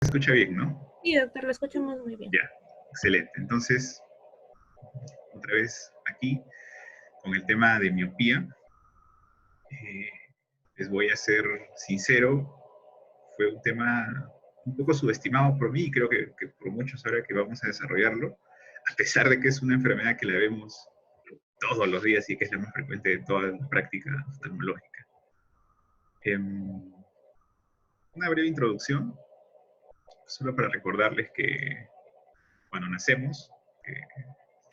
Se escucha bien, ¿no? Sí, doctor, lo escuchamos muy bien. Ya, excelente. Entonces, otra vez aquí con el tema de miopía. Eh, Les voy a ser sincero, fue un tema un poco subestimado por mí y creo que por muchos ahora que vamos a desarrollarlo, a pesar de que es una enfermedad que la vemos todos los días y que es la más frecuente de toda la práctica oftalmológica. Una breve introducción, solo para recordarles que cuando nacemos,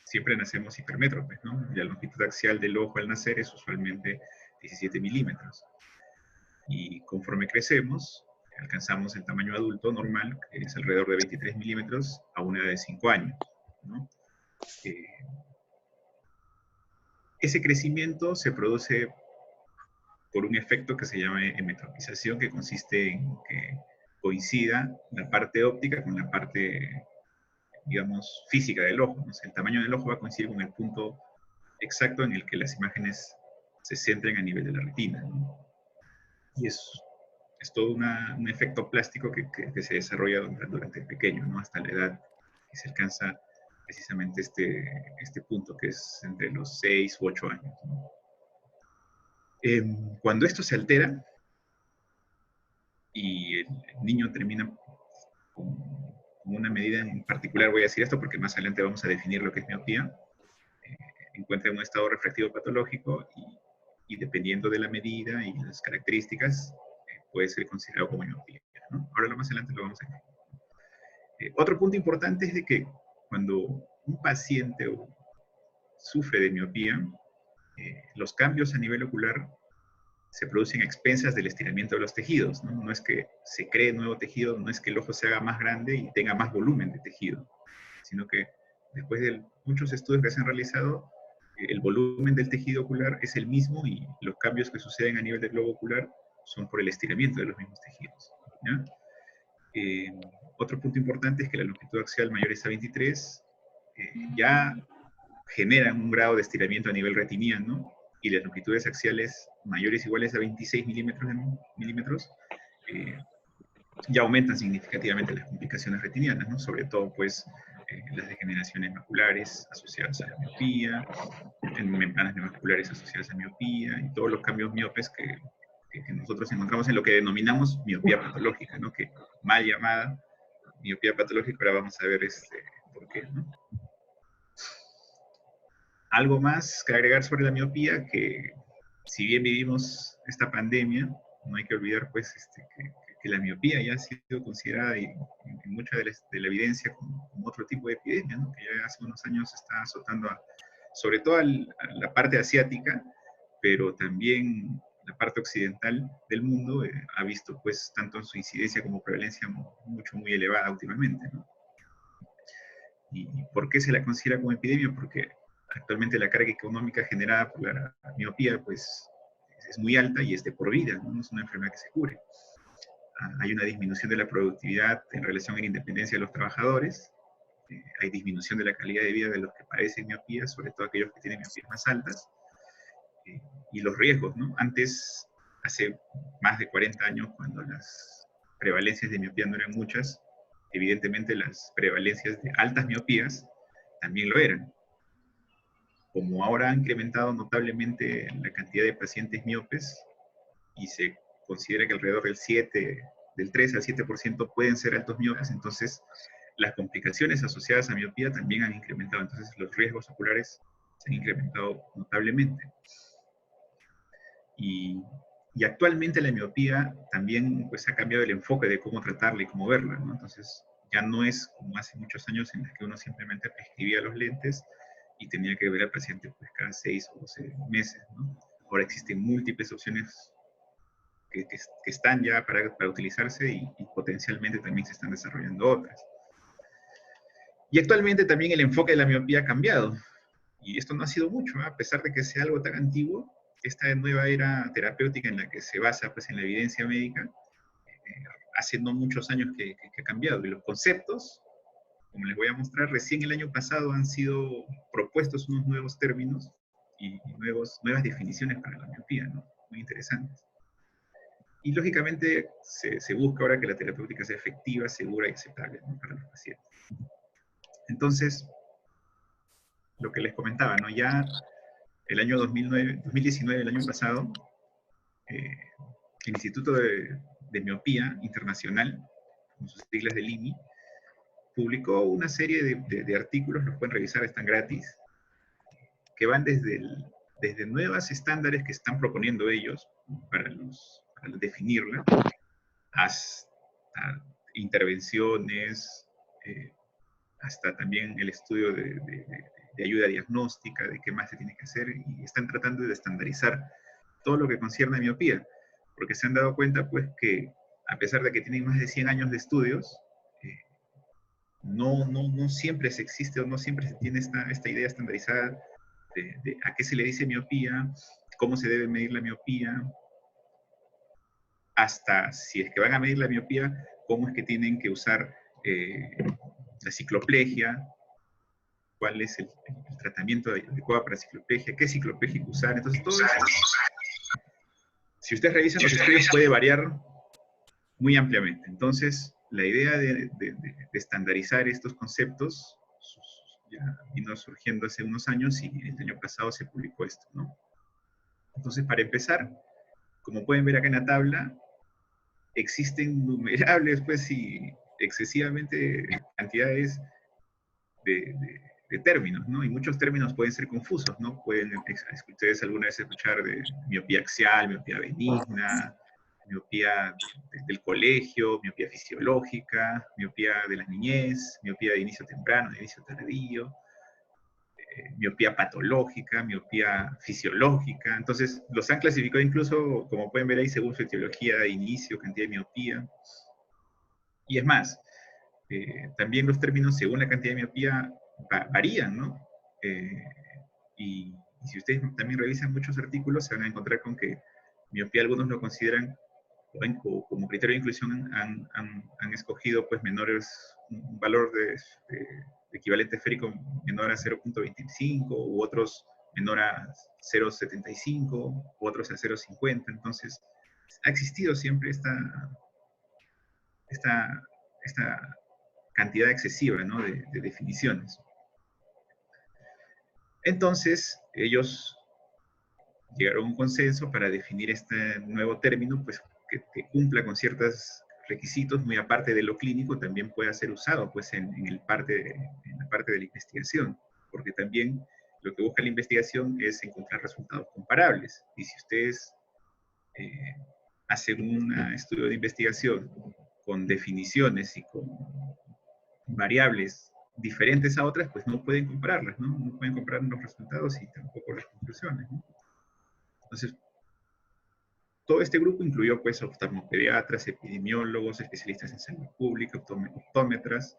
siempre nacemos hipermétropes, ¿no? Y la longitud axial del ojo al nacer es usualmente 17 milímetros. Y conforme crecemos, alcanzamos el tamaño adulto normal, que es alrededor de 23 milímetros, a una edad de 5 años, ¿no? Ese crecimiento se produce por un efecto que se llama hemetropización, que consiste en que coincida la parte óptica con la parte, digamos, física del ojo, ¿no? O sea, el tamaño del ojo va a coincidir con el punto exacto en el que las imágenes se centren a nivel de la retina, ¿no? Y es todo un efecto plástico que se desarrolla durante el pequeño, ¿no? Hasta la edad que se alcanza precisamente este punto, que es entre los 6 u 8 años, ¿no? Cuando esto se altera y el niño termina con una medida en particular, voy a decir esto porque más adelante vamos a definir lo que es miopía, encuentra un estado refractivo patológico y dependiendo de la medida y las características, puede ser considerado como miopía, ¿no? Ahora más adelante lo vamos a ver. Otro punto importante es de que cuando un paciente sufre de miopía, los cambios a nivel ocular se producen a expensas del estiramiento de los tejidos, ¿no? No es que se cree nuevo tejido, no es que el ojo se haga más grande y tenga más volumen de tejido, sino que después de muchos estudios que se han realizado, el volumen del tejido ocular es el mismo y los cambios que suceden a nivel del globo ocular son por el estiramiento de los mismos tejidos, ¿ya? Otro punto importante es que la longitud axial mayor a 23 ya generan un grado de estiramiento a nivel retiniano y las longitudes axiales mayores o iguales a 26 milímetros ya aumentan significativamente las complicaciones retinianas, ¿no? Sobre todo, pues, las degeneraciones maculares asociadas a la miopía, en membranas neovasculares asociadas a miopía y todos los cambios miopes que nosotros encontramos en lo que denominamos miopía patológica, ¿no? Que mal llamada miopía patológica, ahora vamos a ver por qué, ¿no? Algo más que agregar sobre la miopía, que si bien vivimos esta pandemia, no hay que olvidar pues que la miopía ya ha sido considerada en mucha de la evidencia como otro tipo de epidemia, ¿no? Que ya hace unos años está azotando sobre todo a la parte asiática, pero también la parte occidental del mundo ha visto pues tanto su incidencia como prevalencia muy elevada últimamente, ¿no? ¿Y por qué se la considera como epidemia? Porque actualmente la carga económica generada por la miopía pues es muy alta y es de por vida, ¿no? No es una enfermedad que se cure. Hay una disminución de la productividad en relación a la independencia de los trabajadores, hay disminución de la calidad de vida de los que padecen miopía, sobre todo aquellos que tienen miopías más altas, y los riesgos, ¿no? Antes, hace más de 40 años, cuando las prevalencias de miopía no eran muchas, evidentemente las prevalencias de altas miopías también lo eran. Como ahora ha incrementado notablemente la cantidad de pacientes miopes y se considera que alrededor del 3 al 7% pueden ser altos miopes, entonces las complicaciones asociadas a miopía también han incrementado, entonces los riesgos oculares se han incrementado notablemente. Y actualmente la miopía también pues, ha cambiado el enfoque de cómo tratarla y cómo verla, ¿no? Entonces ya no es como hace muchos años en los que uno simplemente prescribía los lentes y tenía que ver al paciente pues, cada 6 o 12 meses, ¿no? Ahora existen múltiples opciones que están ya para utilizarse y potencialmente también se están desarrollando otras. Y actualmente también el enfoque de la miopía ha cambiado. Y esto no ha sido mucho, ¿eh? A pesar de que sea algo tan antiguo, esta nueva era terapéutica en la que se basa pues, en la evidencia médica, hace no muchos años que ha cambiado. Y los conceptos, como les voy a mostrar, recién el año pasado han sido propuestos unos nuevos términos y nuevas definiciones para la miopía, ¿no? Muy interesantes. y lógicamente se busca ahora que la terapéutica sea efectiva, segura y aceptable, ¿no?, para los pacientes. Entonces, lo que les comentaba, ¿no? Ya el año 2019, el año pasado, el Instituto de Miopía Internacional, con sus siglas del IMI, publicó una serie de artículos, los pueden revisar, están gratis, que van desde nuevos estándares que están proponiendo ellos para definirla, hasta intervenciones, hasta también el estudio de ayuda diagnóstica, de qué más se tiene que hacer, y están tratando de estandarizar todo lo que concierne a miopía, porque se han dado cuenta, pues, que a pesar de que tienen más de 100 años de estudios, no siempre se existe o no siempre se tiene esta idea estandarizada de a qué se le dice miopía, cómo se debe medir la miopía, hasta si es que van a medir la miopía, cómo es que tienen que usar la cicloplegia, cuál es el tratamiento adecuado para cicloplegia, qué cicloplégico usar. Entonces, todo eso, si ustedes revisan los estudios, puede variar muy ampliamente. Entonces, la idea de estandarizar estos conceptos ya vino surgiendo hace unos años y el año pasado se publicó esto, ¿no? Entonces, para empezar, como pueden ver acá en la tabla, existen innumerables, pues, y excesivamente cantidades de términos, ¿no? Y muchos términos pueden ser confusos, ¿no? Pueden ustedes alguna vez escuchar de miopía axial, miopía benigna, miopía del colegio, miopía fisiológica, miopía de la niñez, miopía de inicio temprano, de inicio tardío, miopía patológica, miopía fisiológica. Entonces, los han clasificado incluso, como pueden ver ahí, según su etiología de inicio, cantidad de miopía. Y es más, también los términos según la cantidad de miopía varían, ¿no? Y si ustedes también revisan muchos artículos, se van a encontrar con que miopía algunos lo consideran, o como criterio de inclusión han escogido, pues, menores, un valor de equivalente esférico menor a 0.25, u otros menor a 0.75, u otros a 0.50. Entonces, ha existido siempre esta cantidad excesiva, ¿no?, de definiciones. Entonces, ellos llegaron a un consenso para definir este nuevo término, pues, que cumpla con ciertos requisitos, muy aparte de lo clínico, también pueda ser usado, pues, en la parte de la investigación, porque también lo que busca la investigación es encontrar resultados comparables. Y si ustedes hacen un estudio de investigación con definiciones y con variables diferentes a otras, pues no pueden compararlas, ¿no? No pueden comparar los resultados y tampoco las conclusiones, ¿no? Entonces, todo este grupo incluyó, pues, oftalmopediatras, epidemiólogos, especialistas en salud pública, optómetras.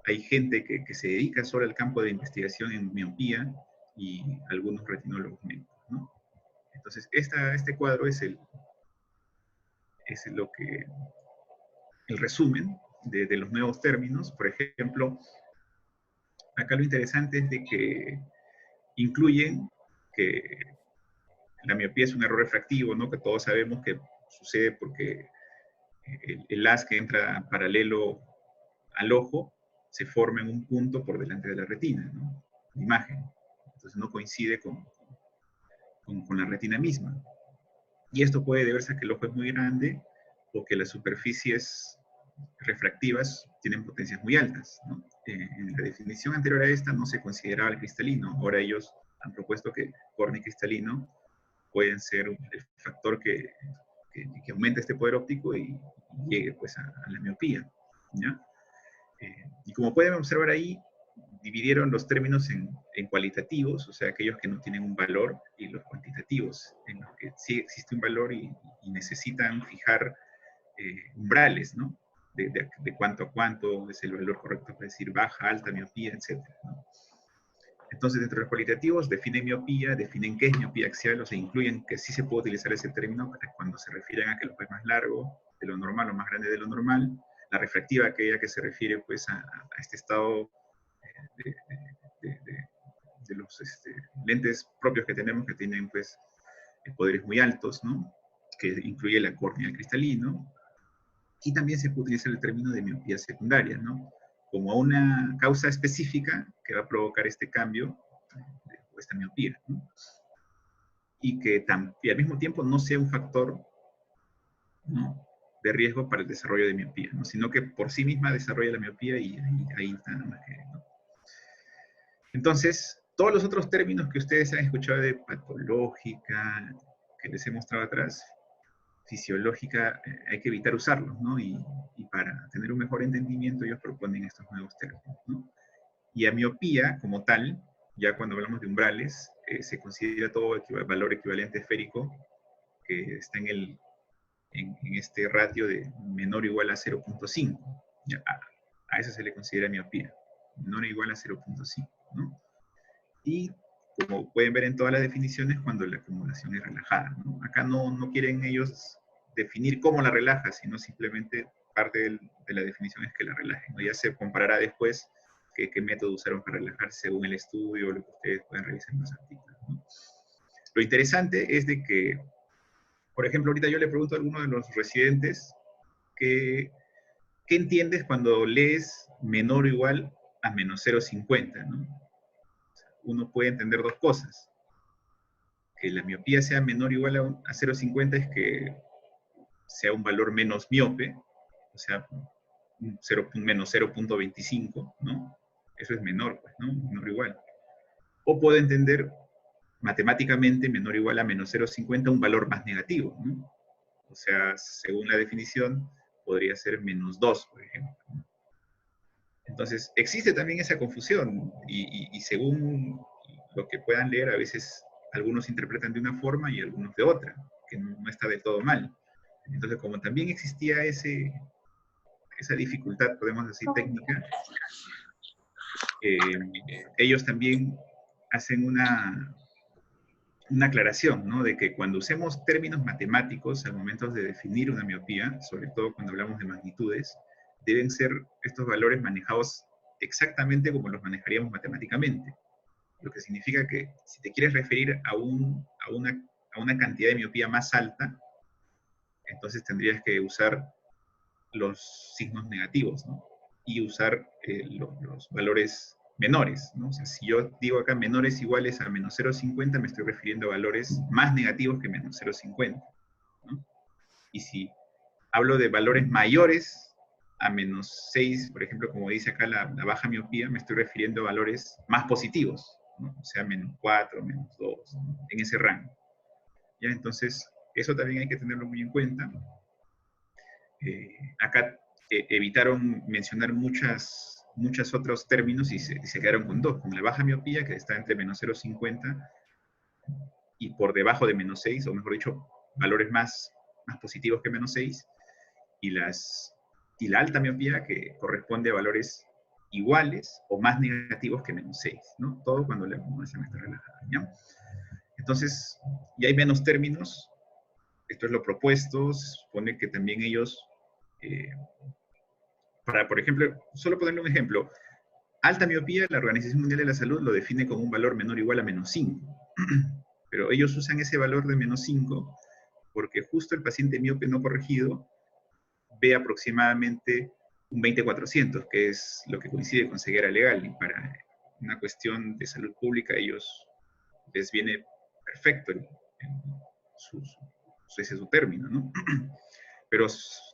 Hay gente que se dedica solo al campo de investigación en miopía y algunos retinólogos médicos, ¿no? Entonces, este cuadro es el resumen de los nuevos términos. Por ejemplo, acá lo interesante es de que incluyen que la miopía es un error refractivo, ¿no? Que todos sabemos que sucede porque el haz que entra paralelo al ojo se forma en un punto por delante de la retina, ¿no? La imagen. Entonces no coincide con la retina misma. Y esto puede deberse a que el ojo es muy grande o que las superficies refractivas tienen potencias muy altas, ¿no? En la definición anterior a esta no se consideraba el cristalino. Ahora ellos han propuesto que córneo y cristalino pueden ser el factor que aumente este poder óptico y llegue, pues, a la miopía, ¿ya? Y como pueden observar ahí, dividieron los términos en cualitativos, o sea, aquellos que no tienen un valor, y los cuantitativos, en los que sí existe un valor y necesitan fijar umbrales, ¿no? De cuánto a cuánto es el valor correcto para decir baja, alta, miopía, etc., ¿no? Entonces, dentro de los cualitativos, definen miopía, definen qué es miopía axial, o sea, incluyen que sí se puede utilizar ese término cuando se refieren a que el ojo es más largo de lo normal o más grande de lo normal. La refractiva, aquella que se refiere, pues, a este estado de, de los lentes propios que tenemos, que tienen, pues, poderes muy altos, ¿no? que incluye la córnea, el cristalino, y también se puede utilizar el término de miopía secundaria, ¿no? Como una causa específica que va a provocar este cambio, o esta miopía, ¿no? Y al mismo tiempo no sea un factor, ¿no?, de riesgo para el desarrollo de miopía, ¿no?, sino que por sí misma desarrolla la miopía y ahí está nada más que, ¿no? Entonces, todos los otros términos que ustedes han escuchado de patológica, que les he mostrado atrás, fisiológica, hay que evitar usarlos, ¿no? Y para tener un mejor entendimiento ellos proponen estos nuevos términos, ¿no? Y a miopía, como tal, ya cuando hablamos de umbrales, se considera todo valor equivalente esférico que está en este ratio de menor o igual a 0.5. A eso se le considera miopía, menor o igual a 0.5, ¿no? Y como pueden ver en todas las definiciones, cuando la acumulación es relajada, ¿no? Acá no quieren ellos definir cómo la relaja, sino simplemente parte de la definición es que la relajen, ¿no? Ya se comparará después qué método usaron para relajar según el estudio o lo que ustedes puedan revisar en los artículos, ¿no? Lo interesante es de que, por ejemplo, ahorita yo le pregunto a alguno de los residentes ¿qué entiendes cuando lees menor o igual a menos 0,50, ¿no? Uno puede entender dos cosas. Que la miopía sea menor o igual a 0,50 es que sea un valor menos miope, o sea, menos 0.25, ¿no? Eso es menor, pues, ¿no? Menor o igual. O puedo entender matemáticamente menor o igual a menos 0,50 un valor más negativo, ¿no? O sea, según la definición, podría ser menos 2, por ejemplo. Entonces, existe también esa confusión y según lo que puedan leer, a veces algunos interpretan de una forma y algunos de otra, que no está del todo mal. Entonces, como también existía esa dificultad, podemos decir, técnica, ellos también hacen una aclaración, ¿no? De que cuando usemos términos matemáticos al momento de definir una miopía, sobre todo cuando hablamos de magnitudes, deben ser estos valores manejados exactamente como los manejaríamos matemáticamente. Lo que significa que si te quieres referir a una cantidad de miopía más alta, entonces tendrías que usar los signos negativos, ¿no? Y usar los valores menores, ¿no? O sea, si yo digo acá menores iguales a menos 0,50, me estoy refiriendo a valores más negativos que menos 0,50, ¿no? Y si hablo de valores mayores a menos 6, por ejemplo, como dice acá la baja miopía, me estoy refiriendo a valores más positivos, ¿no? O sea, menos 4, menos 2, ¿no?, en ese rango. ¿Ya? Entonces, eso también hay que tenerlo muy en cuenta. Acá evitaron mencionar muchos otros términos y se quedaron con dos, con la baja miopía, que está entre menos 0,50 y por debajo de menos 6, o mejor dicho, valores más positivos que menos 6, y la alta miopía, que corresponde a valores iguales o más negativos que menos 6, ¿no? Todo cuando la acumulación está relajada, ¿ya? Entonces, ya hay menos términos. Esto es lo propuesto. Se supone que también ellos, por ejemplo, solo ponerle un ejemplo, alta miopía, la Organización Mundial de la Salud lo define como un valor menor o igual a menos 5. Pero ellos usan ese valor de menos 5 porque justo el paciente miope no corregido ve aproximadamente un 20/400, que es lo que coincide con ceguera legal. Y para una cuestión de salud pública, ellos les viene perfecto ese es su término, ¿no? Pero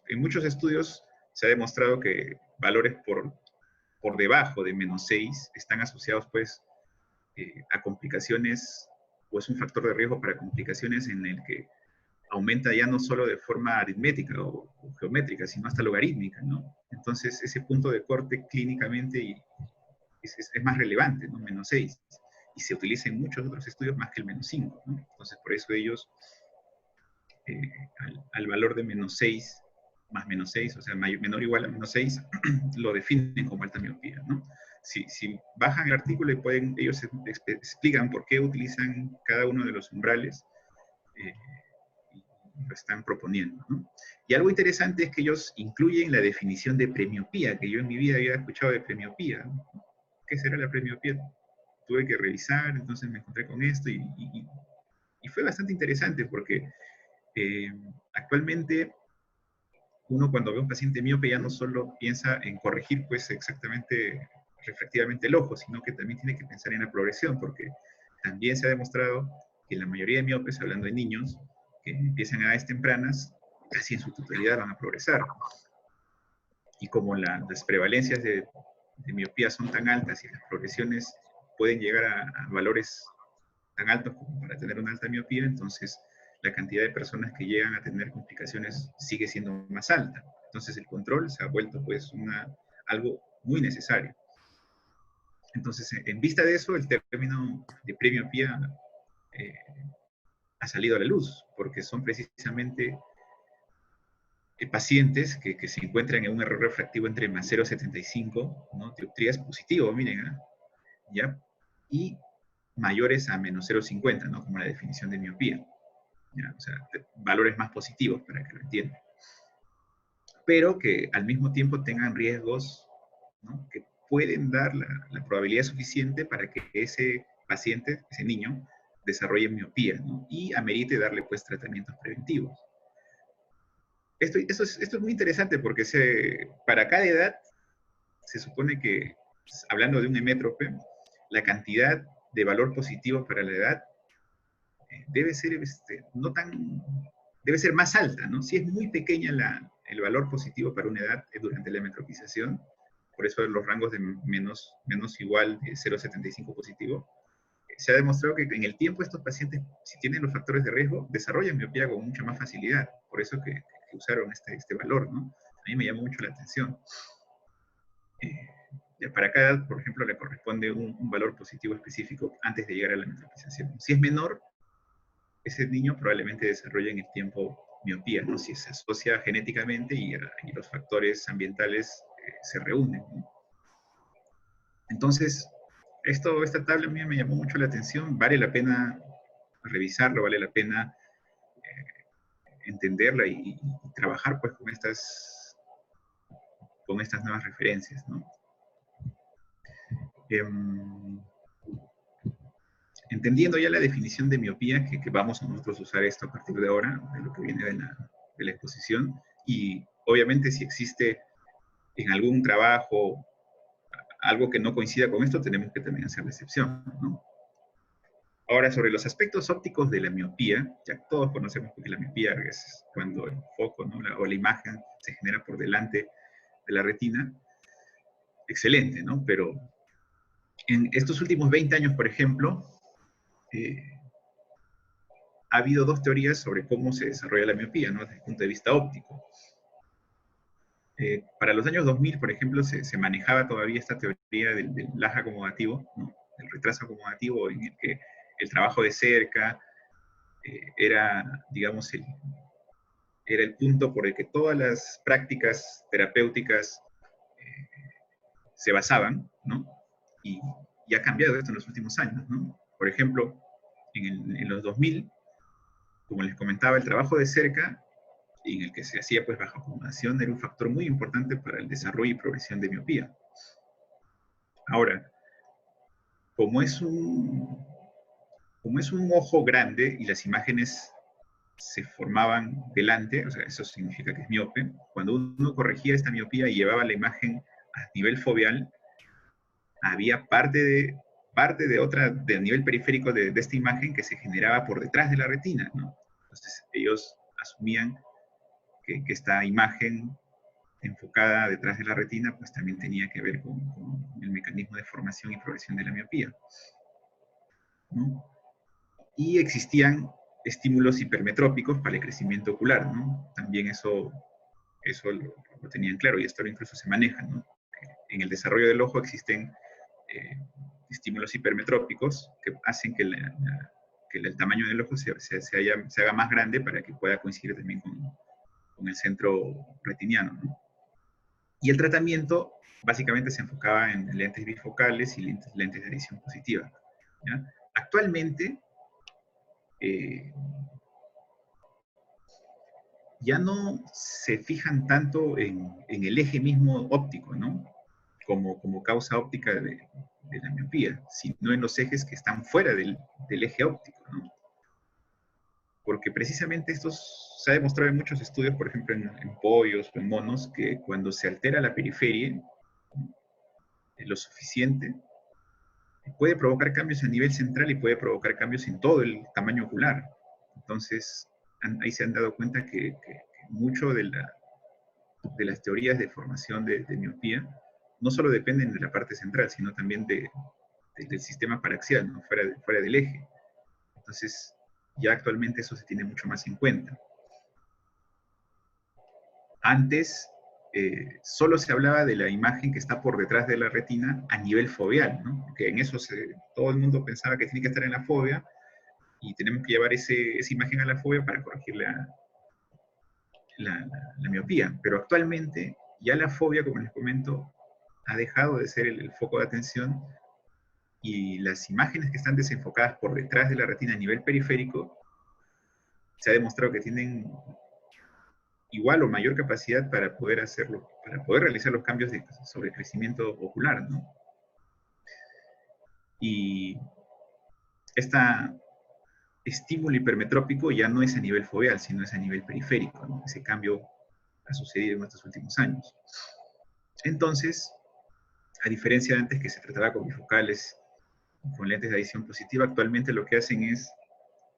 en muchos estudios se ha demostrado que valores por debajo de menos 6 están asociados, pues, a complicaciones, o es un factor de riesgo para complicaciones en el que aumenta ya no solo de forma aritmética o geométrica, sino hasta logarítmica, ¿no? Entonces, ese punto de corte clínicamente es más relevante, ¿no? Menos 6. Y se utiliza en muchos otros estudios más que el menos 5, ¿no? Entonces, por eso ellos, al valor de menos 6, más menos 6, o sea, menor o igual a menos 6, lo definen como alta miopía, ¿no? Si bajan el artículo y ellos explican por qué utilizan cada uno de los umbrales, lo están proponiendo, ¿no? Y algo interesante es que ellos incluyen la definición de premiopía, que yo en mi vida había escuchado de premiopía, ¿no? ¿Qué será la premiopía? Tuve que revisar, entonces me encontré con esto y fue bastante interesante porque Eh, Actualmente, uno cuando ve a un paciente miope ya no solo piensa en corregir pues exactamente refractivamente el ojo, sino que también tiene que pensar en la progresión, porque también se ha demostrado que la mayoría de miopes, hablando de niños, que empiezan a edades tempranas, casi en su totalidad van a progresar. Y como las prevalencias de miopía son tan altas y las progresiones pueden llegar a valores tan altos como para tener una alta miopía, entonces la cantidad de personas que llegan a tener complicaciones sigue siendo más alta. Entonces el control se ha vuelto pues algo muy necesario. Entonces, en vista de eso, el término de premiopía eh, ha salido a la luz, porque son precisamente pacientes que se encuentran en un error refractivo entre más 0,75, ¿no? Dioptrías positivo, miren, ¿eh? ¿Ya? Y mayores a menos 0,50, ¿no? Como la definición de miopía. ¿Ya? O sea, valores más positivos para que lo entiendan. Pero que al mismo tiempo tengan riesgos, ¿no? Que pueden dar la probabilidad suficiente para que ese paciente, ese niño, desarrolle miopía, ¿no? Y amerite darle pues tratamientos preventivos. Esto es muy interesante porque para cada edad se supone que, hablando de un hemétrope, la cantidad de valor positivo para la edad debe ser, no tan, debe ser más alta, ¿no? Si es muy pequeña el valor positivo para una edad durante la hemetropización, por eso los rangos de menos igual de 0,75 positivo, se ha demostrado que en el tiempo estos pacientes, si tienen los factores de riesgo, desarrollan miopía con mucha más facilidad. Por eso que usaron este valor, ¿no? A mí me llamó mucho la atención. Para cada edad, por ejemplo, le corresponde un valor positivo específico antes de llegar a la metropización. Si es menor, ese niño probablemente desarrolle en el tiempo miopía, ¿no? Si se asocia genéticamente y los factores ambientales se reúnen, ¿no? Entonces, esta tabla a mí me llamó mucho la atención, vale la pena revisarlo, vale la pena entenderla y trabajar pues con estas nuevas referencias, ¿no? Entendiendo ya la definición de miopía, que vamos a nosotros usar esto a partir de ahora, de lo que viene de la exposición, y obviamente si existe en algún trabajo algo que no coincida con esto, tenemos que también hacer la excepción, ¿no? Ahora, sobre los aspectos ópticos de la miopía, ya todos conocemos que la miopía es cuando el foco, ¿no? o la imagen se genera por delante de la retina. Excelente, ¿no? Pero en estos últimos 20 años, por ejemplo, ha habido dos teorías sobre cómo se desarrolla la miopía, ¿no? Desde el punto de vista óptico. Para los años 2000, por ejemplo, se manejaba todavía esta teoría del lag acomodativo, ¿no? El retraso acomodativo, en el que el trabajo de cerca era, digamos, era el punto por el que todas las prácticas terapéuticas se basaban, ¿no? Y ha cambiado esto en los últimos años, ¿no? Por ejemplo, en los 2000, como les comentaba, el trabajo de cerca, en el que se hacía pues bajo acomodación, era un factor muy importante para el desarrollo y progresión de miopía. Ahora, como es un, como es un ojo grande y las imágenes se formaban delante, o sea, eso significa que es miope, cuando uno corregía esta miopía y llevaba la imagen a nivel foveal, había del nivel periférico de esta imagen que se generaba por detrás de la retina, ¿no? Entonces ellos asumían que esta imagen enfocada detrás de la retina, pues también tenía que ver con el mecanismo de formación y progresión de la miopía, ¿no? Y existían estímulos hipermetrópicos para el crecimiento ocular, ¿no? También eso lo tenían claro y esto incluso se maneja, ¿no? En el desarrollo del ojo existen estímulos hipermetrópicos que hacen que el tamaño del ojo se haga más grande para que pueda coincidir también con el centro retiniano, ¿no? Y el tratamiento básicamente se enfocaba en lentes bifocales y lentes de adición positiva, ¿ya? Actualmente, ya no se fijan tanto en el eje mismo óptico, ¿no? Como causa óptica de la miopía, sino en los ejes que están fuera del eje óptico, ¿no? porque precisamente se ha demostrado en muchos estudios, por ejemplo en pollos o en monos, que cuando se altera la periferia lo suficiente, puede provocar cambios a nivel central y puede provocar cambios en todo el tamaño ocular. Entonces, ahí se han dado cuenta que mucho de las teorías de formación de miopía no solo dependen de la parte central, sino también del sistema paraxial, ¿no? fuera del eje. Entonces, ya actualmente eso se tiene mucho más en cuenta. Antes, solo se hablaba de la imagen que está por detrás de la retina a nivel foveal, ¿no? Porque en eso todo el mundo pensaba que tiene que estar en la fovea y tenemos que llevar esa imagen a la fovea para corregir la miopía. Pero actualmente, ya la fovea, como les comento, ha dejado de ser el foco de atención y las imágenes que están desenfocadas por detrás de la retina a nivel periférico se ha demostrado que tienen igual o mayor capacidad para poder hacerlo, para poder realizar los cambios de sobrecrecimiento ocular, ¿no? Y este estímulo hipermetrópico ya no es a nivel foveal, sino es a nivel periférico, ¿no? Ese cambio ha sucedido en estos últimos años. Entonces, a diferencia de antes que se trataba con bifocales, con lentes de adición positiva, actualmente lo que hacen es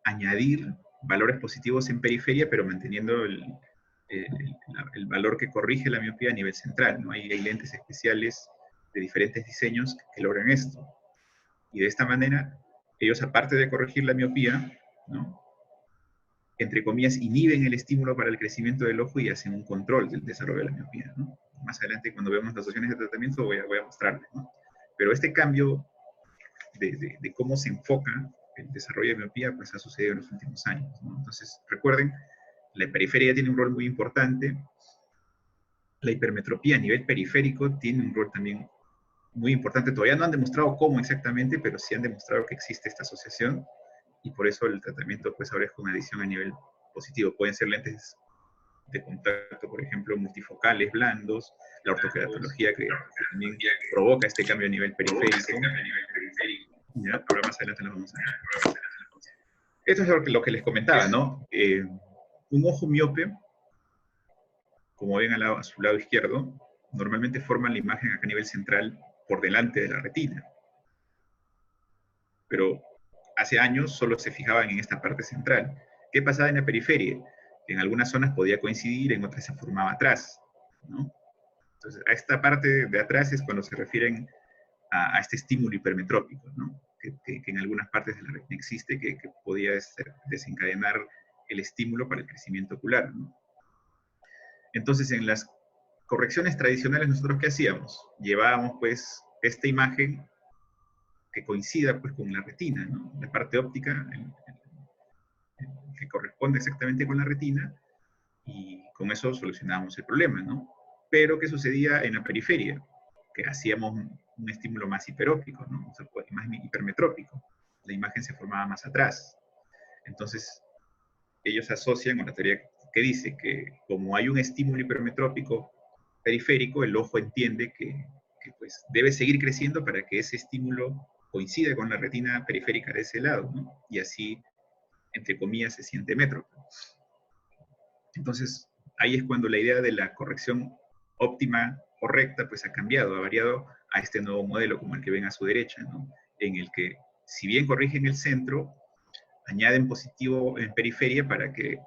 añadir valores positivos en periferia, pero manteniendo el valor que corrige la miopía a nivel central, ¿no? Hay lentes especiales de diferentes diseños que logran esto. Y de esta manera, ellos, aparte de corregir la miopía, ¿no?, entre comillas, inhiben el estímulo para el crecimiento del ojo y hacen un control del desarrollo de la miopía, ¿no? Más adelante, cuando veamos las opciones de tratamiento, voy a mostrarles, ¿no? Pero este cambio de cómo se enfoca el desarrollo de miopía, pues ha sucedido en los últimos años, ¿no? Entonces, recuerden, la periferia tiene un rol muy importante. La hipermetropía a nivel periférico tiene un rol también muy importante. Todavía no han demostrado cómo exactamente, pero sí han demostrado que existe esta asociación y por eso el tratamiento pues ahora es con adición a nivel positivo. Pueden ser lentes de contacto, por ejemplo, multifocales, blandos, la ortoqueratología que también provoca este cambio a nivel periférico. Ya, ahora más adelante lo vamos a ver. Esto es lo que les comentaba, ¿no? Un ojo miope, como ven a su lado izquierdo, normalmente forman la imagen acá a nivel central por delante de la retina. Pero hace años solo se fijaban en esta parte central. ¿Qué pasaba en la periferia? En algunas zonas podía coincidir, en otras se formaba atrás, ¿no? Entonces, a esta parte de atrás es cuando se refieren a este estímulo hipermetrópico, ¿no? Que en algunas partes de la retina existe, que podía desencadenar el estímulo para el crecimiento ocular, ¿no? Entonces, en las correcciones tradicionales, ¿nosotros qué hacíamos? Llevábamos, pues, esta imagen que coincida, pues, con la retina, ¿no? La parte óptica que corresponde exactamente con la retina, y con eso solucionábamos el problema, ¿no? Pero, ¿qué sucedía en la periferia? Que hacíamos un estímulo más hiperópico, ¿no? O sea, más hipermetrópico. La imagen se formaba más atrás. Entonces, ellos asocian con la teoría que dice que como hay un estímulo hipermetrópico periférico, el ojo entiende que pues debe seguir creciendo para que ese estímulo coincida con la retina periférica de ese lado, ¿no? Y así, entre comillas, se siente métropo. Entonces, ahí es cuando la idea de la corrección óptima, correcta, pues ha cambiado, ha variado a este nuevo modelo, como el que ven a su derecha, ¿no? En el que, si bien corrigen el centro, añaden positivo en periferia para que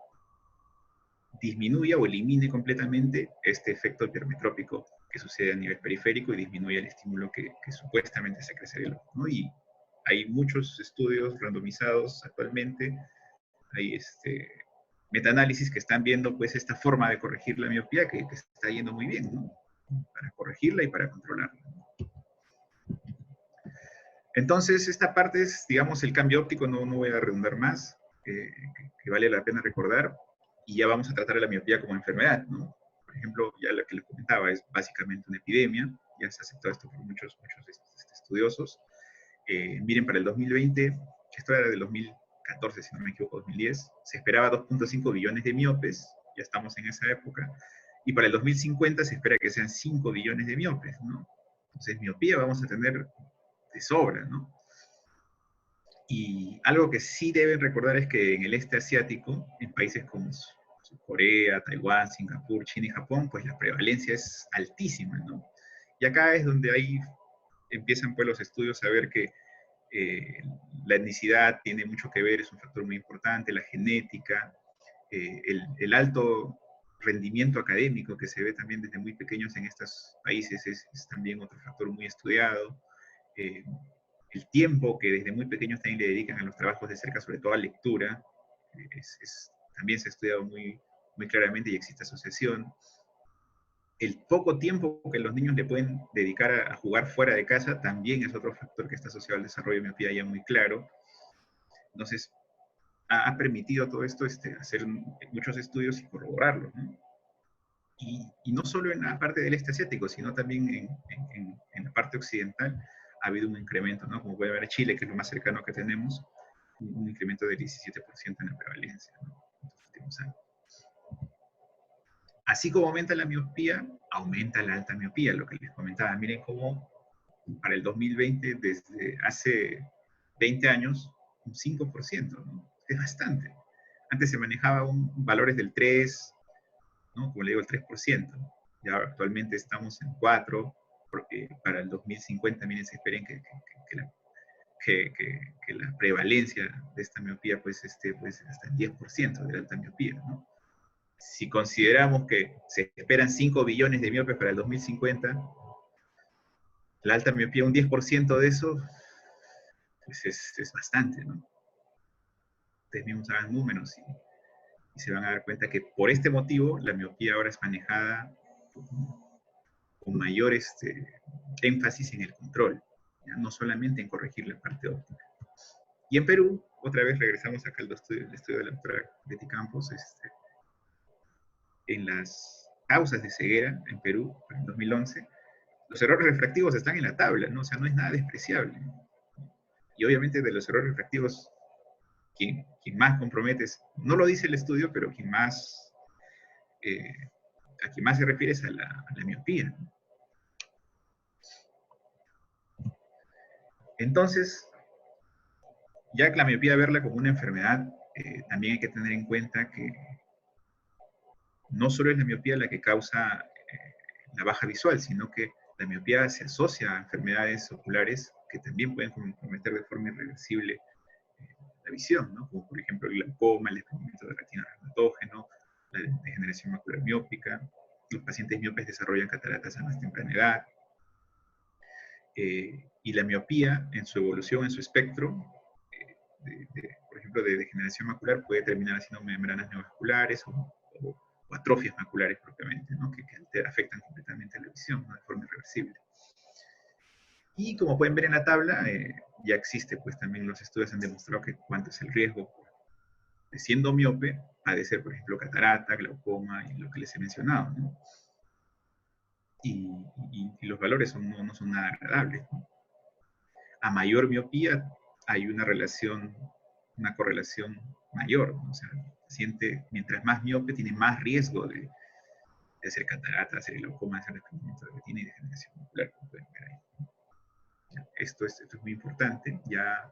disminuya o elimine completamente este efecto hipermetrópico que sucede a nivel periférico y disminuye el estímulo que supuestamente hace crecer el ojo, ¿no? Y hay muchos estudios randomizados actualmente, hay metaanálisis que están viendo pues esta forma de corregir la miopía que está yendo muy bien, ¿no? Para corregirla y para controlarla. Entonces, esta parte es, digamos, el cambio óptico, no voy a redundar más, que vale la pena recordar, y ya vamos a tratar a la miopía como enfermedad, ¿no? Por ejemplo, ya lo que les comentaba, es básicamente una epidemia, ya se ha aceptado esto por muchos estudiosos. Miren, para el 2020, esto era del 2014, si no me equivoco, 2010, se esperaba 2.5 billones de miopes, ya estamos en esa época, y para el 2050 se espera que sean 5 billones de miopes, ¿no? Entonces, miopía vamos a tener de sobra, ¿no? Y algo que sí deben recordar es que en el este asiático, en países como Corea, Taiwán, Singapur, China y Japón, pues la prevalencia es altísima, ¿no? Y acá es donde ahí empiezan pues los estudios a ver que eh, la etnicidad tiene mucho que ver, es un factor muy importante, la genética, el alto rendimiento académico que se ve también desde muy pequeños en estos países es también otro factor muy estudiado. Eh, el tiempo que desde muy pequeños también le dedican a los trabajos de cerca, sobre todo a lectura, también se ha estudiado muy claramente y existe asociación. El poco tiempo que los niños le pueden dedicar a jugar fuera de casa también es otro factor que está asociado al desarrollo de miopía ya muy claro. Entonces, ha permitido todo esto hacer muchos estudios y corroborarlo, ¿no? Y no solo en la parte del este asiático, sino también en la parte occidental ha habido un incremento, ¿no? Como puede ver Chile, que es lo más cercano que tenemos, un incremento del 17% en la prevalencia, ¿no? En los últimos años. Así como aumenta la miopía, aumenta la alta miopía, lo que les comentaba. Miren cómo para el 2020, desde hace 20 años, un 5%, ¿no? Es bastante. Antes se manejaban valores del 3, ¿no? Como le digo, el 3%. Ya actualmente estamos en 4, porque para el 2050, miren, se esperen que la prevalencia de esta miopía pues esté pues, hasta el 10% de la alta miopía, ¿no? Si consideramos que se esperan 5 billones de miopes para el 2050, la alta miopía, un 10% de eso, pues es bastante, ¿no? Ustedes mismos hagan números y se van a dar cuenta que por este motivo la miopía ahora es manejada con mayor énfasis en el control, ¿ya? No solamente en corregir la parte óptica. Y en Perú, otra vez regresamos acá al estudio de la doctora Betty Campos, en las causas de ceguera en Perú, en 2011, los errores refractivos están en la tabla, ¿no? O sea, no es nada despreciable. Y obviamente de los errores refractivos, quien más compromete, no lo dice el estudio, pero a quien más se refiere es a la miopía. Entonces, ya que la miopía verla como una enfermedad, también hay que tener en cuenta que no solo es la miopía la que causa la baja visual, sino que la miopía se asocia a enfermedades oculares que también pueden comprometer de forma irreversible la visión, ¿no? Como por ejemplo el glaucoma, el desprendimiento de retina reumatógeno, la degeneración macular miópica. Los pacientes miopes desarrollan cataratas a más temprana edad. Y la miopía, en su evolución, en su espectro, por ejemplo, de degeneración macular, puede terminar haciendo membranas neovasculares o atrofias maculares propiamente, ¿no? que afectan completamente la visión, ¿no? De forma irreversible. Y como pueden ver en la tabla, ya existe, pues también los estudios han demostrado que cuánto es el riesgo de siendo miope, padecer, por ejemplo, catarata, glaucoma y lo que les he mencionado, ¿no? Y los valores no son nada agradables, ¿no? A mayor miopía hay una correlación mayor, ¿no? O sea, el paciente, mientras más miope, tiene más riesgo de hacer catarata, hacer glaucoma, hacer desprendimiento de retina y degeneración macular, como pueden ver ahí. Esto es muy importante. Ya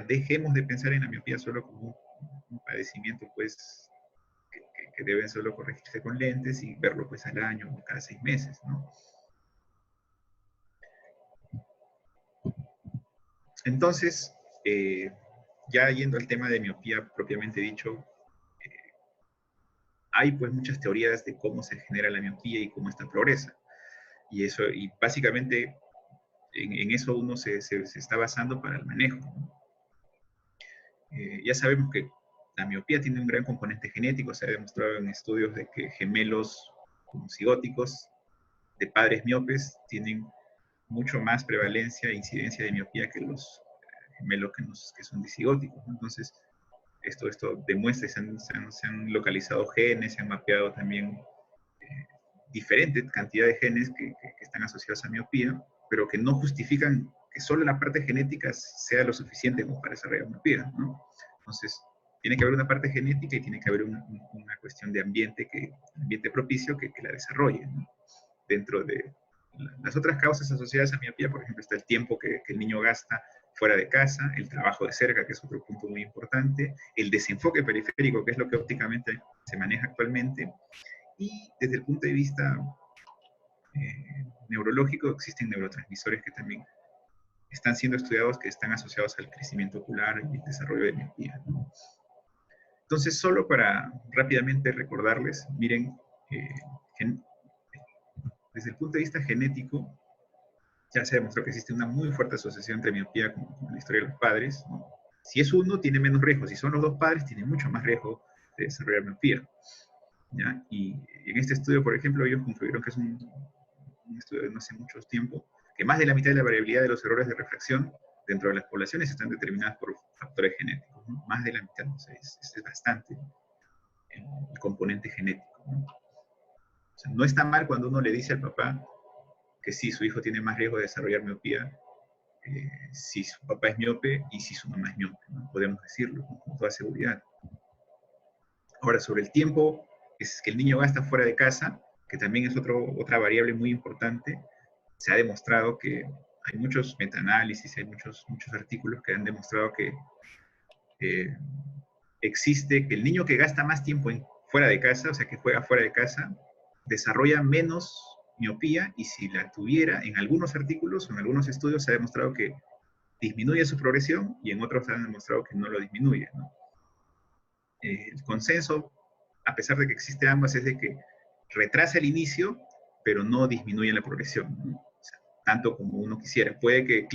dejemos de pensar en la miopía solo como un padecimiento, pues, que deben solo corregirse con lentes y verlo, pues, al año o cada 6 meses, ¿no? Entonces, ya yendo al tema de miopía propiamente dicho, hay pues muchas teorías de cómo se genera la miopía y cómo esta progresa. Y básicamente en eso uno se está basando para el manejo, ¿no? Ya sabemos que la miopía tiene un gran componente genético, se ha demostrado en estudios de que gemelos homocigóticos de padres miopes tienen mucho más prevalencia e incidencia de miopía que los gemelos que son disigóticos, ¿no? Entonces, esto demuestra que se han localizado genes, se han mapeado también diferente cantidad de genes que están asociados a miopía, pero que no justifican que solo la parte genética sea lo suficiente como para desarrollar miopía, ¿no? Entonces, tiene que haber una parte genética y tiene que haber una cuestión de ambiente propicio que la desarrolle, ¿no? Dentro de las otras causas asociadas a miopía, por ejemplo, está el tiempo que el niño gasta fuera de casa, el trabajo de cerca, que es otro punto muy importante, el desenfoque periférico, que es lo que ópticamente se maneja actualmente, y desde el punto de vista neurológico existen neurotransmisores que también están siendo estudiados, que están asociados al crecimiento ocular y el desarrollo de miopía, ¿no? Entonces, solo para rápidamente recordarles, miren, desde el punto de vista genético, ya se demostró que existe una muy fuerte asociación entre miopía con la historia de los padres, ¿no? Si es uno, tiene menos riesgo. Si son los dos padres, tiene mucho más riesgo de desarrollar miopía, ¿ya? Y en este estudio, por ejemplo, ellos concluyeron que es un estudio de no hace mucho tiempo, que más de la mitad de la variabilidad de los errores de refracción dentro de las poblaciones están determinadas por factores genéticos, ¿no? Más de la mitad, o sea, es bastante el componente genético, ¿no? O sea, no está mal cuando uno le dice al papá que sí, su hijo tiene más riesgo de desarrollar miopía, si su papá es miope y si su mamá es miope, ¿no? Podemos decirlo con toda seguridad. Ahora, sobre el tiempo es que el niño gasta fuera de casa, que también es otra variable muy importante, se ha demostrado que hay muchos metaanálisis, hay muchos artículos que han demostrado que existe que el niño que gasta más tiempo fuera de casa, o sea, que juega fuera de casa, desarrolla menos miopía, y si la tuviera, en algunos artículos o en algunos estudios se ha demostrado que disminuye su progresión, y en otros se ha demostrado que no lo disminuye, ¿no? El consenso, a pesar de que existe ambas, es de que retrasa el inicio, pero no disminuye la progresión, ¿no? O sea, tanto como uno quisiera. Puede que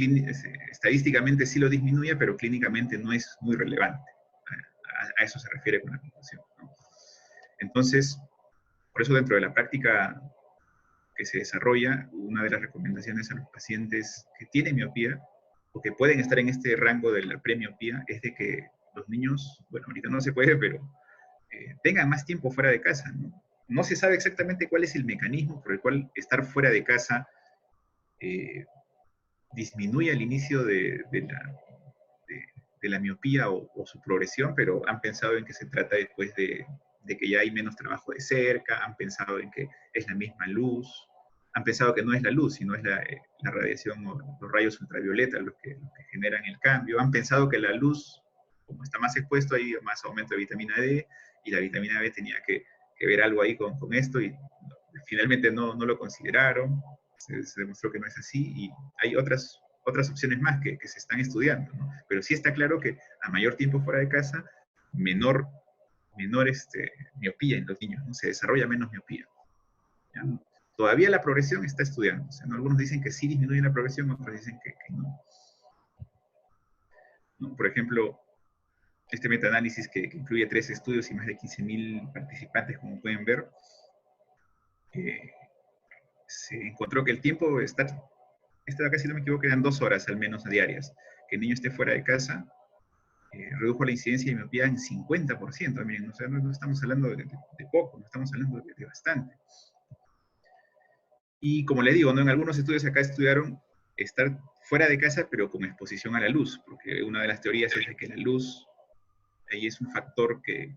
estadísticamente sí lo disminuya, pero clínicamente no es muy relevante. A eso se refiere con la conclusión, ¿no? Entonces, por eso dentro de la práctica que se desarrolla, una de las recomendaciones a los pacientes que tienen miopía o que pueden estar en este rango de la premiopía es de que los niños, bueno, ahorita no se puede, pero tengan más tiempo fuera de casa, ¿no? No se sabe exactamente cuál es el mecanismo por el cual estar fuera de casa disminuye el inicio de la miopía o su progresión, pero han pensado en que se trata después de que ya hay menos trabajo de cerca, han pensado en que es la misma luz, han pensado que no es la luz, sino es la radiación o los rayos ultravioleta los que generan el cambio, han pensado que la luz, como está más expuesto, hay más aumento de vitamina D, y la vitamina D tenía que ver algo ahí con esto, y finalmente no lo consideraron, se demostró que no es así, y hay otras opciones más que se están estudiando, ¿no? Pero sí está claro que a mayor tiempo fuera de casa, menor miopía en los niños, ¿no? Se desarrolla menos miopía, ¿ya? Todavía la progresión está estudiando, o sea, ¿no? Algunos dicen que sí disminuye la progresión, otros dicen que no. ¿No? Por ejemplo, este metaanálisis que incluye 3 estudios y más de 15.000 participantes, como pueden ver, se encontró que el tiempo está acá, si no me equivoco, eran 2 horas al menos diarias, que el niño esté fuera de casa, redujo la incidencia de miopía en 50%, miren, o sea, no estamos hablando de poco, no estamos hablando de bastante. Y como le digo, ¿no? En algunos estudios acá estudiaron estar fuera de casa, pero con exposición a la luz, porque una de las teorías es de que la luz ahí es un factor que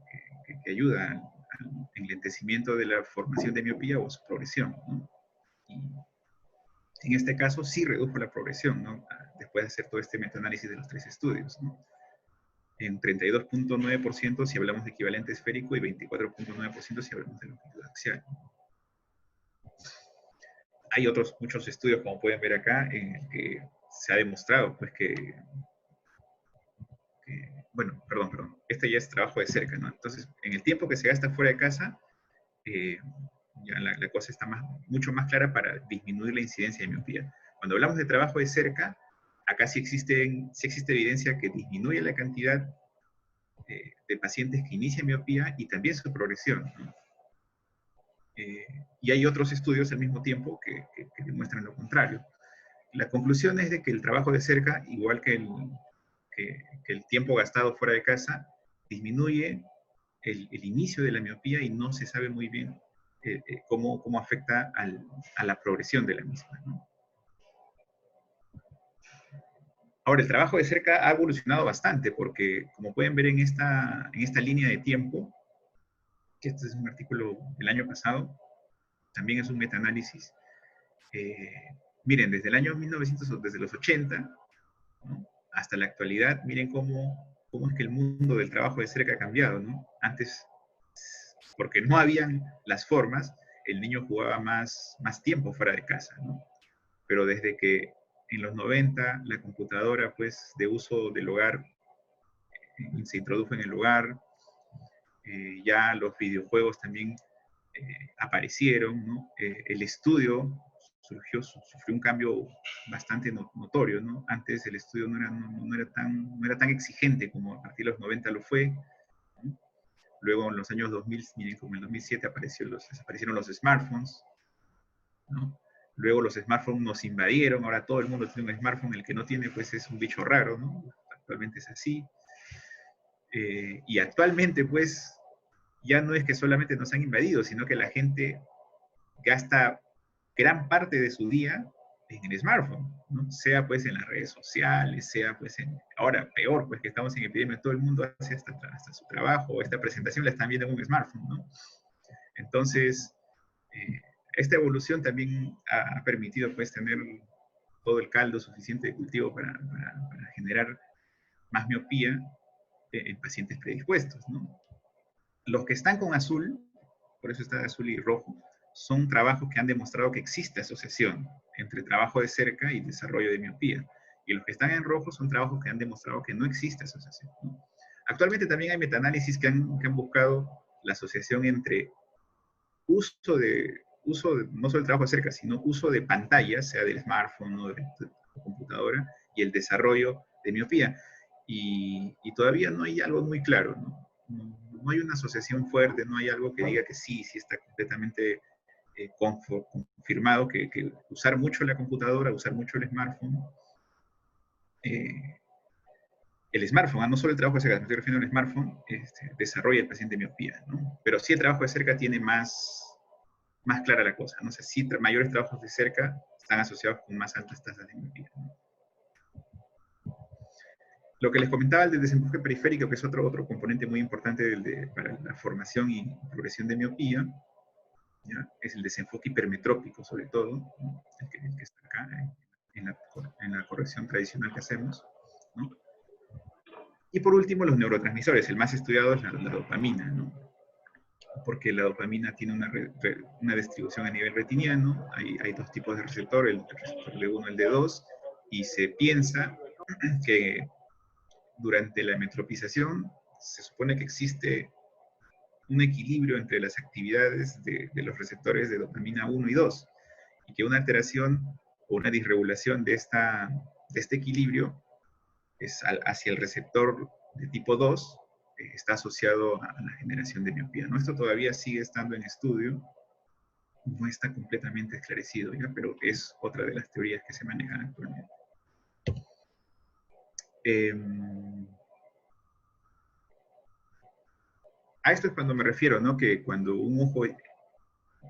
ayuda al enlentecimiento de la formación de miopía o su progresión, ¿no? Y en este caso sí redujo la progresión, ¿no? Después de hacer todo este metaanálisis de los 3 estudios, ¿no? En 32.9% si hablamos de equivalente esférico y 24.9% si hablamos de longitud axial. Hay muchos estudios, como pueden ver acá, en el que se ha demostrado pues, bueno, perdón, este ya es trabajo de cerca, ¿no? Entonces, en el tiempo que se gasta fuera de casa, ya la cosa está mucho más clara para disminuir la incidencia de miopía. Cuando hablamos de trabajo de cerca, acá sí existe evidencia que disminuye la cantidad de pacientes que inician miopía y también su progresión, ¿no? Y hay otros estudios al mismo tiempo que demuestran lo contrario. La conclusión es de que el trabajo de cerca, igual que el tiempo gastado fuera de casa, disminuye el inicio de la miopía y no se sabe muy bien cómo afecta a la progresión de la misma, ¿no? Ahora, el trabajo de cerca ha evolucionado bastante porque, como pueden ver en esta línea de tiempo, que este es un artículo del año pasado, también es un metaanálisis. Miren, desde el año 1900, desde los 80, ¿no? hasta la actualidad, miren cómo es que el mundo del trabajo de cerca ha cambiado, ¿no? Antes, porque no habían las formas, el niño jugaba más tiempo fuera de casa, ¿no? Pero desde que en los 90 la computadora, pues, de uso del hogar se introdujo en el hogar, ya los videojuegos también aparecieron, ¿no? El estudio sufrió un cambio bastante notorio, ¿no? Antes el estudio no era tan exigente como a partir de los 90 lo fue, ¿no? Luego en los años 2000, miren, como en el 2007 aparecieron los smartphones, ¿no? Luego los smartphones nos invadieron, ahora todo el mundo tiene un smartphone, el que no tiene pues es un bicho raro, ¿no? Actualmente es así. Y actualmente pues ya no es que solamente nos han invadido, sino que la gente gasta gran parte de su día en el smartphone, ¿no? Sea pues en las redes sociales, sea pues ahora peor, pues que estamos en epidemia, todo el mundo hace hasta su trabajo, esta presentación la están viendo en un smartphone, ¿no? Entonces, esta evolución también ha permitido pues tener todo el caldo suficiente de cultivo para generar más miopía en pacientes predispuestos, ¿no? Los que están con azul, por eso está azul y rojo, son trabajos que han demostrado que existe asociación entre trabajo de cerca y desarrollo de miopía. Y los que están en rojo son trabajos que han demostrado que no existe asociación, ¿no? Actualmente también hay metaanálisis que han buscado la asociación entre uso de, no solo el trabajo de cerca, sino uso de pantallas, sea del smartphone o de la computadora, y el desarrollo de miopía. Y todavía no hay algo muy claro, ¿no? No hay una asociación fuerte, no hay algo que diga que sí está completamente confirmado que usar mucho la computadora, usar mucho el smartphone, no solo el trabajo de cerca, me estoy refiriendo al smartphone, desarrolla el paciente miopía, ¿no? Pero sí el trabajo de cerca tiene más clara la cosa, ¿no? O sea, sí, mayores trabajos de cerca están asociados con más altas tasas de miopía, ¿no? Lo que les comentaba del desenfoque periférico, que es otro componente muy importante para la formación y progresión de miopía, ¿ya? Es el desenfoque hipermetrópico, sobre todo, ¿no? el que está acá en la corrección tradicional que hacemos, ¿no? Y por último, los neurotransmisores. El más estudiado es la dopamina, ¿no? Porque la dopamina tiene una distribución a nivel retiniano. Hay dos tipos de receptor, el receptor D1 y el D2, y se piensa que durante la metropización se supone que existe un equilibrio entre las actividades de los receptores de dopamina 1 y 2, y que una alteración o una disregulación de este equilibrio hacia el receptor de tipo 2 está asociado a la generación de miopía, ¿no? Esto todavía sigue estando en estudio, no está completamente esclarecido, ¿ya? Pero es otra de las teorías que se manejan actualmente. A esto es cuando me refiero, ¿no? Que cuando un ojo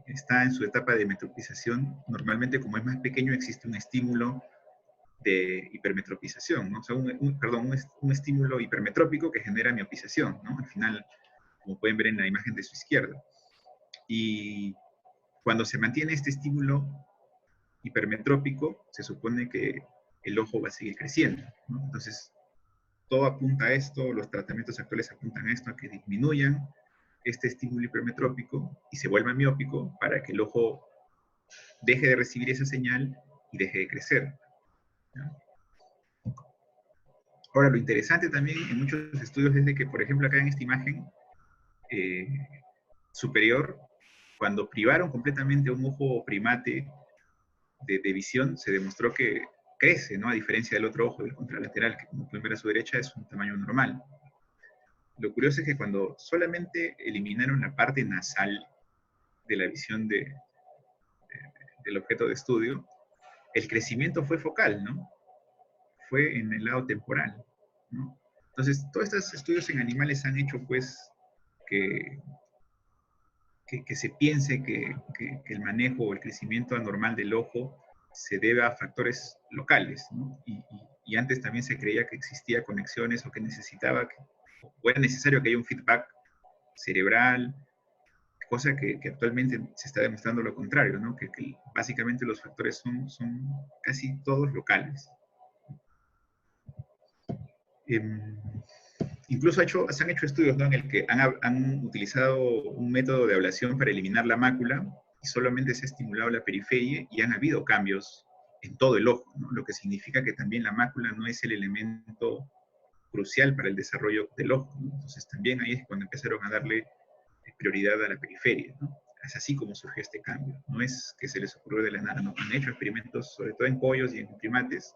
está en su etapa de metropización, normalmente como es más pequeño existe un estímulo de hipermetropización, ¿no? O sea, un estímulo hipermetrópico que genera miopización, ¿no? Al final, como pueden ver en la imagen de su izquierda. Y cuando se mantiene este estímulo hipermetrópico, se supone que el ojo va a seguir creciendo, ¿no? Entonces, todo apunta a esto, los tratamientos actuales apuntan a esto, a que disminuyan este estímulo hipermetrópico y se vuelva miópico para que el ojo deje de recibir esa señal y deje de crecer, ¿no? Ahora, lo interesante también en muchos estudios es de que, por ejemplo, acá en esta imagen superior, cuando privaron completamente a un ojo primate de visión, se demostró que crece, ¿no? A diferencia del otro ojo, del contralateral, que como pueden ver a su derecha es un tamaño normal. Lo curioso es que cuando solamente eliminaron la parte nasal de la visión del objeto de estudio, el crecimiento fue focal, ¿no? Fue en el lado temporal, ¿no? Entonces, todos estos estudios en animales han hecho, pues, que se piense que el manejo o el crecimiento anormal del ojo se debe a factores locales, ¿no? Y antes también se creía que existía conexiones o que o era necesario que haya un feedback cerebral, cosa que actualmente se está demostrando lo contrario, ¿no? Que básicamente los factores son casi todos locales. Em, Incluso se han hecho estudios, ¿no?, en el que han utilizado un método de ablación para eliminar la mácula y solamente se ha estimulado la periferia y han habido cambios en todo el ojo, ¿no? Lo que significa que también la mácula no es el elemento crucial para el desarrollo del ojo, ¿no? Entonces también ahí es cuando empezaron a darle prioridad a la periferia, ¿no? Es así como surge este cambio. No es que se les ocurrió de la nada, ¿no? Han hecho experimentos, sobre todo en pollos y en primates,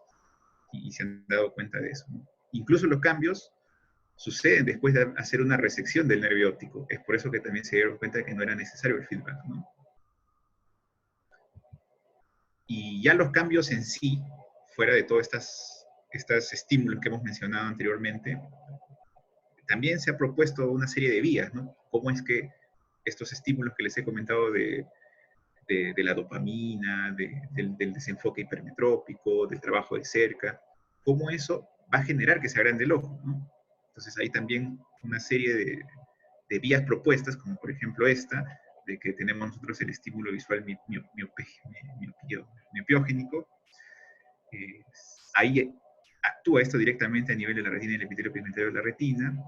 y se han dado cuenta de eso, ¿no? Incluso los cambios suceden después de hacer una resección del nervio óptico. Es por eso que también se dieron cuenta de que no era necesario el feedback, ¿no? Y ya los cambios en sí, fuera de todos estos estímulos que hemos mencionado anteriormente, también se ha propuesto una serie de vías, ¿no? Cómo es que estos estímulos que les he comentado de la dopamina, del desenfoque hipermetrópico, del trabajo de cerca, cómo eso va a generar que se agrande el ojo, ¿no? Entonces hay también una serie de vías propuestas, como por ejemplo esta, de que tenemos nosotros el estímulo visual miopiogénico. Eh, Ahí actúa esto directamente a nivel de la retina y el epitelio pigmentario de la retina.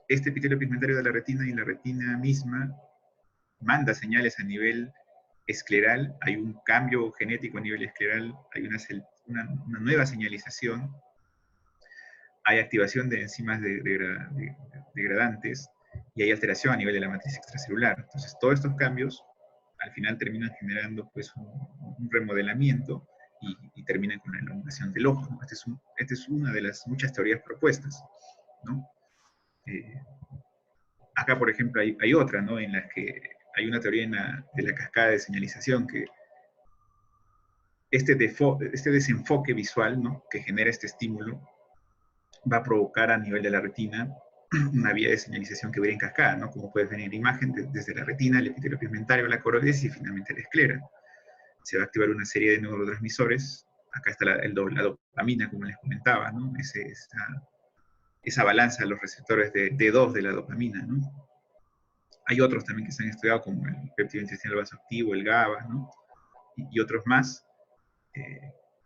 Este epitelio pigmentario de la retina y la retina misma manda señales a nivel escleral, hay un cambio genético a nivel escleral, hay una nueva señalización, hay activación de enzimas degradantes y hay alteración a nivel de la matriz extracelular. Entonces, todos estos cambios al final terminan generando pues un remodelamiento y terminan con la elongación del ojo, ¿no? Esta es una de las muchas teorías propuestas, ¿no? Acá, por ejemplo, hay otra, ¿no?, en la que hay una teoría de la cascada de señalización que este desenfoque visual, ¿no?, que genera este estímulo va a provocar a nivel de la retina una vía de señalización que va a ir en cascada, ¿no? Como puedes ver en la imagen, desde la retina, el epitelio pigmentario, la coroides y finalmente la esclera. Se va a activar una serie de neurotransmisores. Acá está la dopamina, como les comentaba, ¿no? Esa balanza de los receptores de D2 de la dopamina, ¿no? Hay otros también que se han estudiado, como el péptido intestinal vasoactivo, el GABA, ¿no? Y otros más,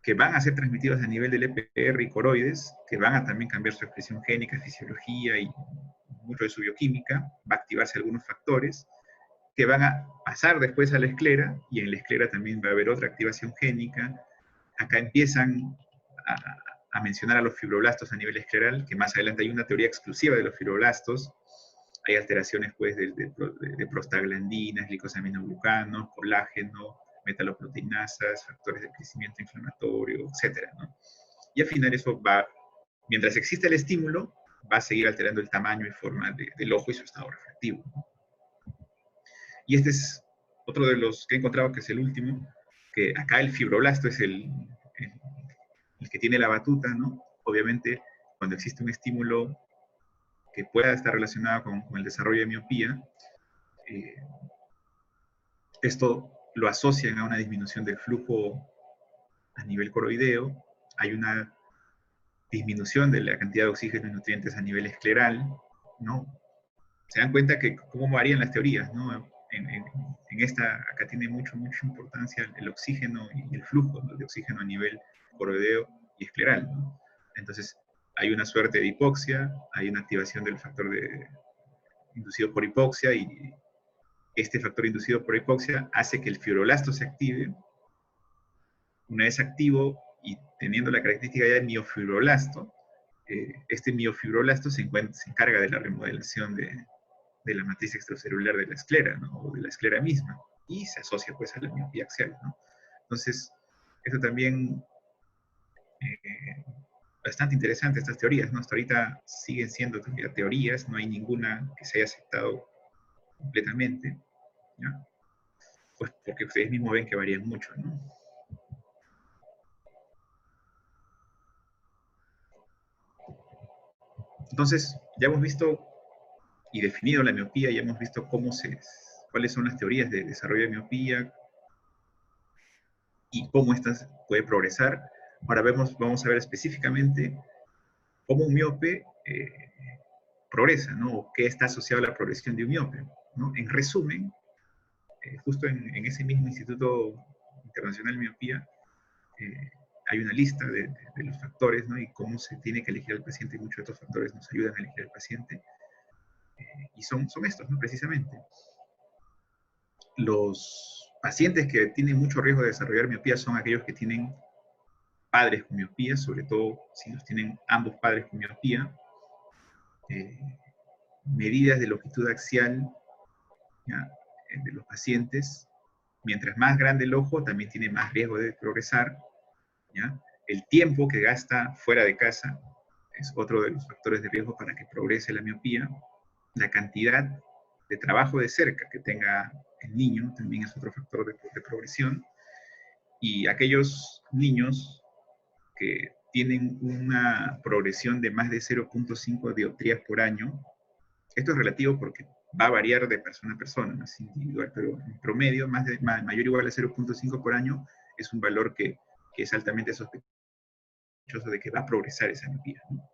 que van a ser transmitidos a nivel del EPR y coroides, que van a también cambiar su expresión génica, fisiología y mucho de su bioquímica, va a activarse algunos factores, que van a pasar después a la esclera, y en la esclera también va a haber otra activación génica. Acá empiezan a mencionar a los fibroblastos a nivel escleral, que más adelante hay una teoría exclusiva de los fibroblastos. Hay alteraciones pues de prostaglandinas, glicosaminoglucanos, colágeno, metaloproteinasas, factores de crecimiento inflamatorio, etc., ¿no? Y al final eso va, mientras existe el estímulo, va a seguir alterando el tamaño y forma del ojo y su estado refractivo. Y este es otro de los que he encontrado, que es el último, que acá el fibroblasto es el que tiene la batuta, ¿no? Obviamente, cuando existe un estímulo que pueda estar relacionado con el desarrollo de miopía, esto lo asocian a una disminución del flujo a nivel coroideo, hay una disminución de la cantidad de oxígeno y nutrientes a nivel escleral, ¿no? Se dan cuenta que cómo varían las teorías, ¿no? En esta, acá tiene mucha importancia el oxígeno y el flujo, ¿no?, de oxígeno a nivel coroideo y escleral, ¿no? Entonces, hay una suerte de hipoxia, hay una activación del factor inducido por hipoxia, y este factor inducido por hipoxia hace que el fibroblasto se active. Una vez activo y teniendo la característica ya de miofibroblasto, este miofibroblasto se encarga de la remodelación de la matriz extracelular de la esclera, ¿no?, o de la esclera misma, y se asocia pues a la miopía axial, ¿no? Entonces, eso también bastante interesante, estas teorías, ¿no? Hasta ahorita siguen siendo teorías, no hay ninguna que se haya aceptado completamente, ¿no? Pues porque ustedes mismos ven que varían mucho, ¿no? Entonces, ya hemos visto y definido la miopía, ya hemos visto cuáles son las teorías de desarrollo de miopía y cómo estas puede progresar. Ahora vamos a ver específicamente cómo un miope progresa, ¿no? O qué está asociado a la progresión de un miope, ¿no? En resumen, justo en ese mismo Instituto Internacional de Miopía, hay una lista de los factores, ¿no? Y cómo se tiene que elegir al paciente, y muchos de estos factores nos ayudan a elegir al paciente. Y son estos, ¿no? Precisamente. Los pacientes que tienen mucho riesgo de desarrollar miopía son aquellos que tienen padres con miopía, sobre todo si los tienen ambos padres con miopía. Medidas de longitud axial, ¿ya? De los pacientes. Mientras más grande el ojo, también tiene más riesgo de progresar, ¿ya? El tiempo que gasta fuera de casa es otro de los factores de riesgo para que progrese la miopía. La cantidad de trabajo de cerca que tenga el niño también es otro factor de progresión. Y aquellos niños que tienen una progresión de más de 0.5 dioptrías por año, esto es relativo porque va a variar de persona a persona, no es individual, pero en promedio, mayor o igual a 0.5 por año es un valor que es altamente sospechoso de que va a progresar esa miopía, ¿no?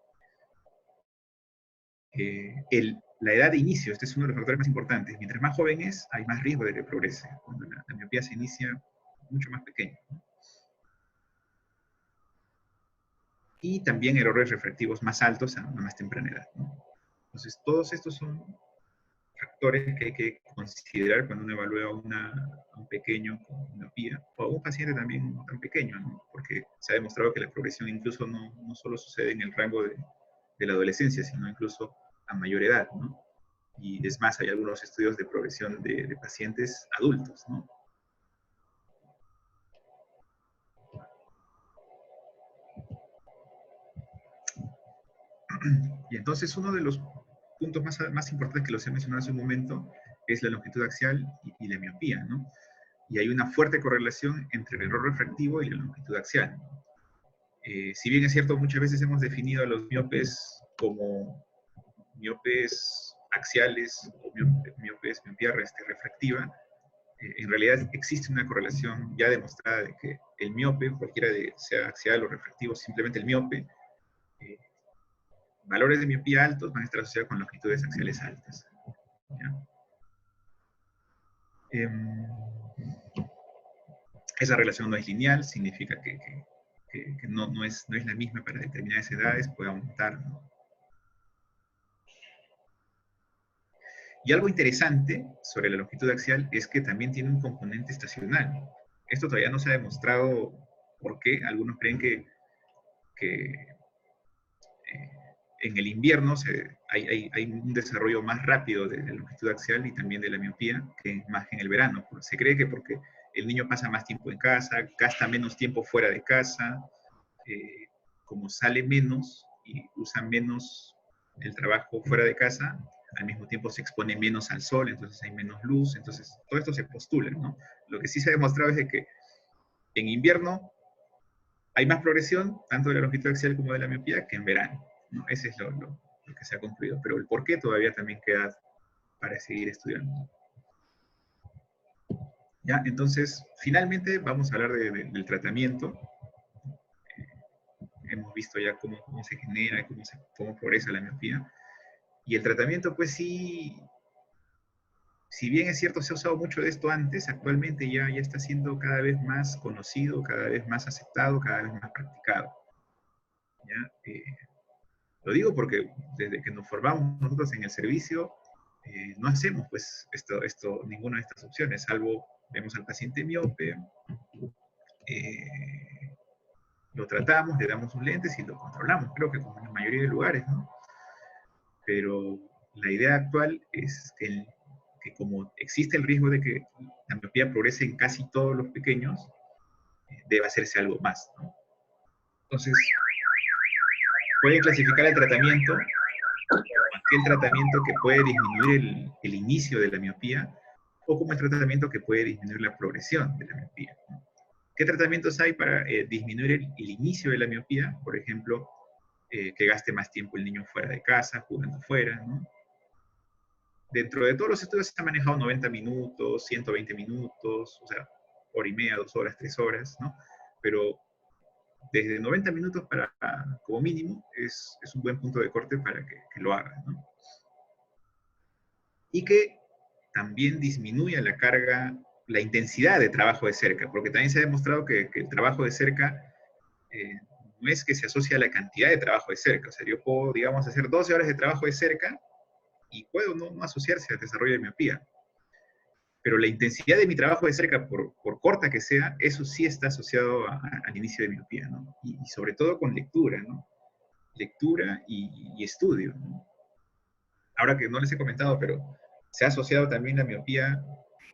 La edad de inicio, este es uno de los factores más importantes. Mientras más joven es, hay más riesgo de que progrese, cuando la miopía se inicia mucho más pequeño, ¿no? Y también errores refractivos más altos a más temprana edad, ¿no? Entonces, todos estos son factores que hay que considerar cuando uno evalúa a un pequeño con miopía, o a un paciente también tan pequeño, ¿no? Porque se ha demostrado que la progresión incluso no solo sucede en el rango de la adolescencia, sino incluso a mayor edad, ¿no? Y es más, hay algunos estudios de progresión de pacientes adultos, ¿no? Y entonces uno de los puntos más importantes que los he mencionado hace un momento es la longitud axial y la miopía, ¿no? Y hay una fuerte correlación entre el error refractivo y la longitud axial. Si bien es cierto, muchas veces hemos definido a los miopes como miopes axiales o miopía refractiva, en realidad existe una correlación ya demostrada de que el miope, cualquiera sea axial o refractivo, simplemente el miope, valores de miopía altos van a estar asociados con longitudes axiales altas, ¿ya? Esa relación no es lineal, significa que no es la misma para determinadas edades, puede aumentar, ¿no? Y algo interesante sobre la longitud axial es que también tiene un componente estacional. Esto todavía no se ha demostrado por qué. Algunos creen que en el invierno hay un desarrollo más rápido de la longitud axial y también de la miopía que más que en el verano. Se cree que porque el niño pasa más tiempo en casa, gasta menos tiempo fuera de casa, como sale menos y usa menos el trabajo fuera de casa, al mismo tiempo se expone menos al sol, entonces hay menos luz, entonces todo esto se postula, ¿no? Lo que sí se ha demostrado es de que en invierno hay más progresión, tanto de la longitud axial como de la miopía, que en verano, ¿no? Ese es lo que se ha concluido, pero el por qué todavía también queda para seguir estudiando. ¿Ya? Entonces, finalmente vamos a hablar del tratamiento. Hemos visto ya cómo se genera, cómo progresa la miopía. Y el tratamiento, pues sí, si bien es cierto, se ha usado mucho de esto antes, actualmente ya está siendo cada vez más conocido, cada vez más aceptado, cada vez más practicado, ¿ya? Lo digo porque desde que nos formamos nosotros en el servicio, no hacemos pues ninguna de estas opciones, salvo vemos al paciente miope, lo tratamos, le damos sus lentes y lo controlamos, creo que como en la mayoría de lugares, ¿no? Pero la idea actual es que como existe el riesgo de que la miopía progrese en casi todos los pequeños, debe hacerse algo más, ¿no? Entonces, puede clasificar el tratamiento aquel tratamiento que puede disminuir el inicio de la miopía o como el tratamiento que puede disminuir la progresión de la miopía, ¿no? ¿Qué tratamientos hay para disminuir el inicio de la miopía? Por ejemplo, que gaste más tiempo el niño fuera de casa, jugando fuera, ¿no? Dentro de todos los estudios se ha manejado 90 minutos, 120 minutos, o sea, hora y media, 2 horas, 3 horas, ¿no? Pero desde 90 minutos como mínimo es un buen punto de corte para que lo hagan, ¿no? Y que también disminuya la carga, la intensidad de trabajo de cerca, porque también se ha demostrado que el trabajo de cerca eh, no es que se asocia a la cantidad de trabajo de cerca. O sea, yo puedo, digamos, hacer 12 horas de trabajo de cerca y puedo no asociarse al desarrollo de miopía. Pero la intensidad de mi trabajo de cerca, por corta que sea, eso sí está asociado al inicio de miopía, ¿no? Y sobre todo con lectura, ¿no? Lectura y estudio, ¿no? Ahora que no les he comentado, pero se ha asociado también la miopía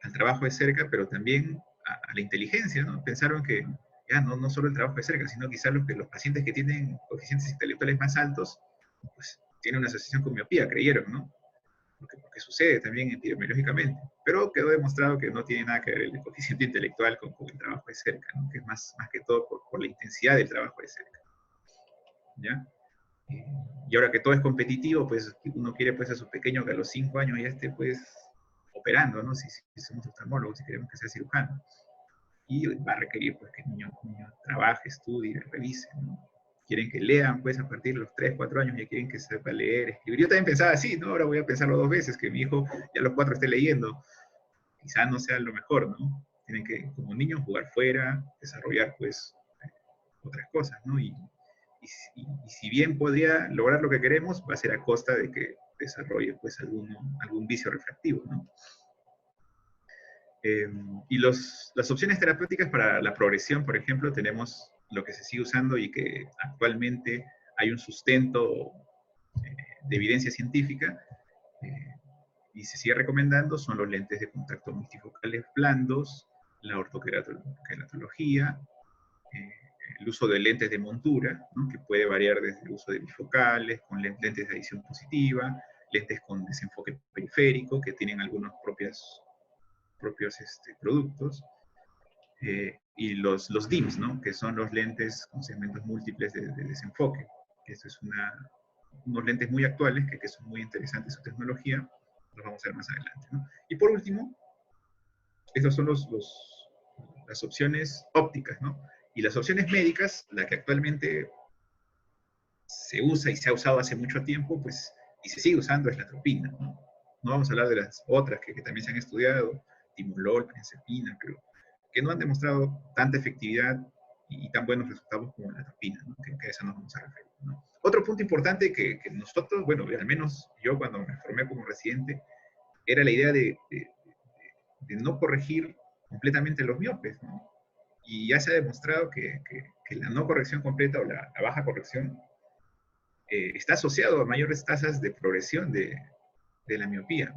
al trabajo de cerca, pero también a la inteligencia, ¿no? Pensaron que ya no solo el trabajo de cerca, sino quizás los pacientes que tienen coeficientes intelectuales más altos, pues tienen una asociación con miopía, creyeron, ¿no? Porque sucede también epidemiológicamente. Pero quedó demostrado que no tiene nada que ver el coeficiente intelectual con el trabajo de cerca, ¿no? Que es más que todo por la intensidad del trabajo de cerca, ¿ya? Y ahora que todo es competitivo, pues uno quiere pues a su pequeño que a los 5 años ya esté pues operando, ¿no? Si somos oftalmólogos, si queremos que sea cirujano. Y va a requerir pues que el niño trabaje, estudie, revise, ¿no? Quieren que lean pues a partir de los 3, 4 años, ya quieren que sepa leer, escribir. Yo también pensaba así, ¿no? Ahora voy a pensarlo 2 veces, que mi hijo ya a los 4 esté leyendo. Quizá no sea lo mejor, ¿no? Tienen que, como niños, jugar fuera, desarrollar pues otras cosas, ¿no? Y si bien podría lograr lo que queremos, va a ser a costa de que desarrolle pues algún vicio refractivo, ¿no? Y las opciones terapéuticas para la progresión, por ejemplo, tenemos lo que se sigue usando y que actualmente hay un sustento de evidencia científica eh, y se sigue recomendando, son los lentes de contacto multifocales blandos, la ortoqueratología, eh, el uso de lentes de montura, ¿no? Que puede variar desde el uso de bifocales, con lentes de adición positiva, lentes con desenfoque periférico, que tienen algunos propios productos, y los DIMS, ¿no? Que son los lentes con segmentos múltiples de desenfoque. Esto es unos lentes muy actuales que son muy interesantes su tecnología, los vamos a ver más adelante, ¿no? Y por último, estas son las opciones ópticas, ¿no? Y las opciones médicas, la que actualmente se usa y se ha usado hace mucho tiempo, pues, y se sigue usando es la atropina, ¿no? No vamos a hablar de las otras que también se han estudiado, timolol, prencepina, pero que no han demostrado tanta efectividad y tan buenos resultados como la atropina, ¿no? Que a eso nos vamos a referir, ¿no? Otro punto importante que nosotros, bueno, al menos yo cuando me formé como residente, era la idea de no corregir completamente los miopes, ¿no? Y ya se ha demostrado que la no corrección completa o la baja corrección está asociado a mayores tasas de progresión de la miopía.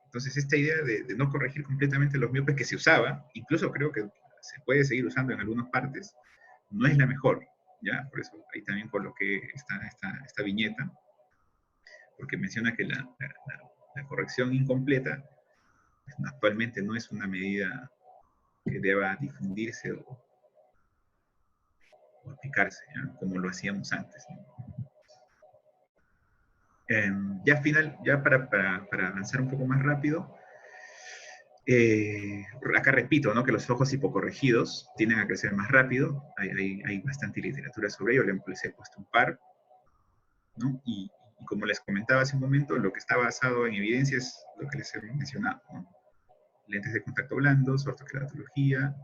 Entonces, esta idea de no corregir completamente los miopes que se usaba, incluso creo que se puede seguir usando en algunas partes, no es la mejor, ¿ya? Por eso ahí también coloqué esta viñeta, porque menciona que la corrección incompleta pues, actualmente no es una medida que deba difundirse o aplicarse, ¿ya? Como lo hacíamos antes, ¿no? Ya para avanzar un poco más rápido, acá repito, ¿no? Que los ojos hipocorregidos tienden a crecer más rápido, hay bastante literatura sobre ello, les he puesto un par, ¿no? Y como les comentaba hace un momento, lo que está basado en evidencia es lo que les he mencionado, ¿no? Lentes de contacto blandos, ortoqueratología,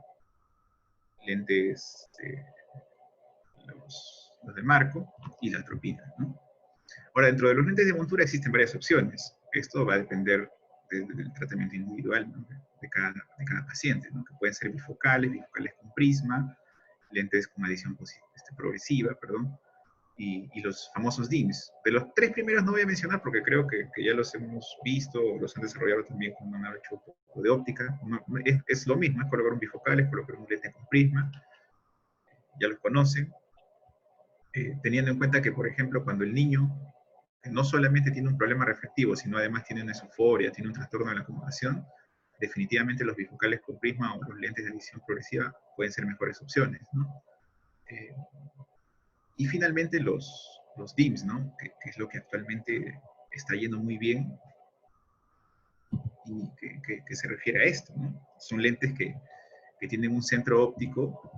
lentes, los de marco y la atropina, ¿no? Ahora, dentro de los lentes de montura existen varias opciones. Esto va a depender del tratamiento individual, ¿no? de cada paciente, ¿no? Que pueden ser bifocales con prisma, lentes con adición progresiva, perdón, y los famosos DIMS. De los 3 primeros no voy a mencionar porque creo que ya los hemos visto o los han desarrollado también cuando han hecho un poco de óptica. Es lo mismo, es colocar un bifocal, es colocar un lente con prisma, ya los conocen. Teniendo en cuenta que, por ejemplo, cuando el niño no solamente tiene un problema refractivo, sino además tiene una esoforias, tiene un trastorno de la acomodación, definitivamente los bifocales con prisma o los lentes de visión progresiva pueden ser mejores opciones, ¿no? Eh, y finalmente los DIMS, ¿no? Que es lo que actualmente está yendo muy bien y que se refiere a esto, ¿no? Son lentes que tienen un centro óptico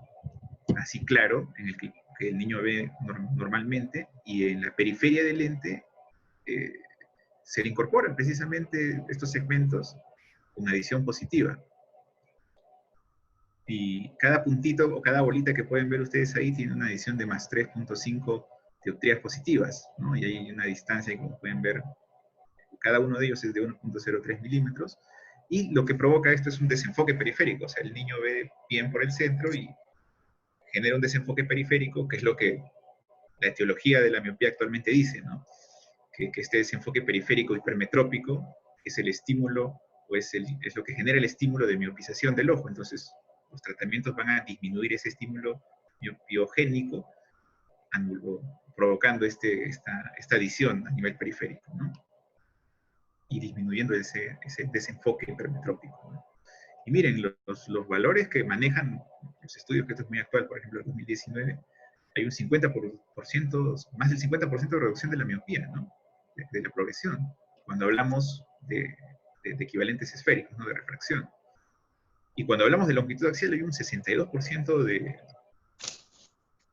así claro, en el que el niño ve normalmente, y en la periferia del lente eh, se le incorporan precisamente estos segmentos con adición positiva. Y cada puntito o cada bolita que pueden ver ustedes ahí tiene una adición de más 3.5 dioptrías positivas, ¿no? Y hay una distancia, como pueden ver, cada uno de ellos es de 1.03 milímetros. Y lo que provoca esto es un desenfoque periférico, o sea, el niño ve bien por el centro y genera un desenfoque periférico, que es lo que la etiología de la miopía actualmente dice, ¿no? Que este desenfoque periférico hipermetrópico es el estímulo, o es lo que genera el estímulo de miopización del ojo. Entonces, los tratamientos van a disminuir ese estímulo miopiogénico, provocando esta adición a nivel periférico, ¿no? Y disminuyendo ese desenfoque hipermetrópico, ¿no? Y miren, los valores que manejan los estudios, que esto es muy actual, por ejemplo, en 2019, hay un 50%, más del 50% de reducción de la miopía, ¿no? De la progresión, cuando hablamos de equivalentes esféricos, ¿no? De refracción. Y cuando hablamos de longitud axial hay un 62%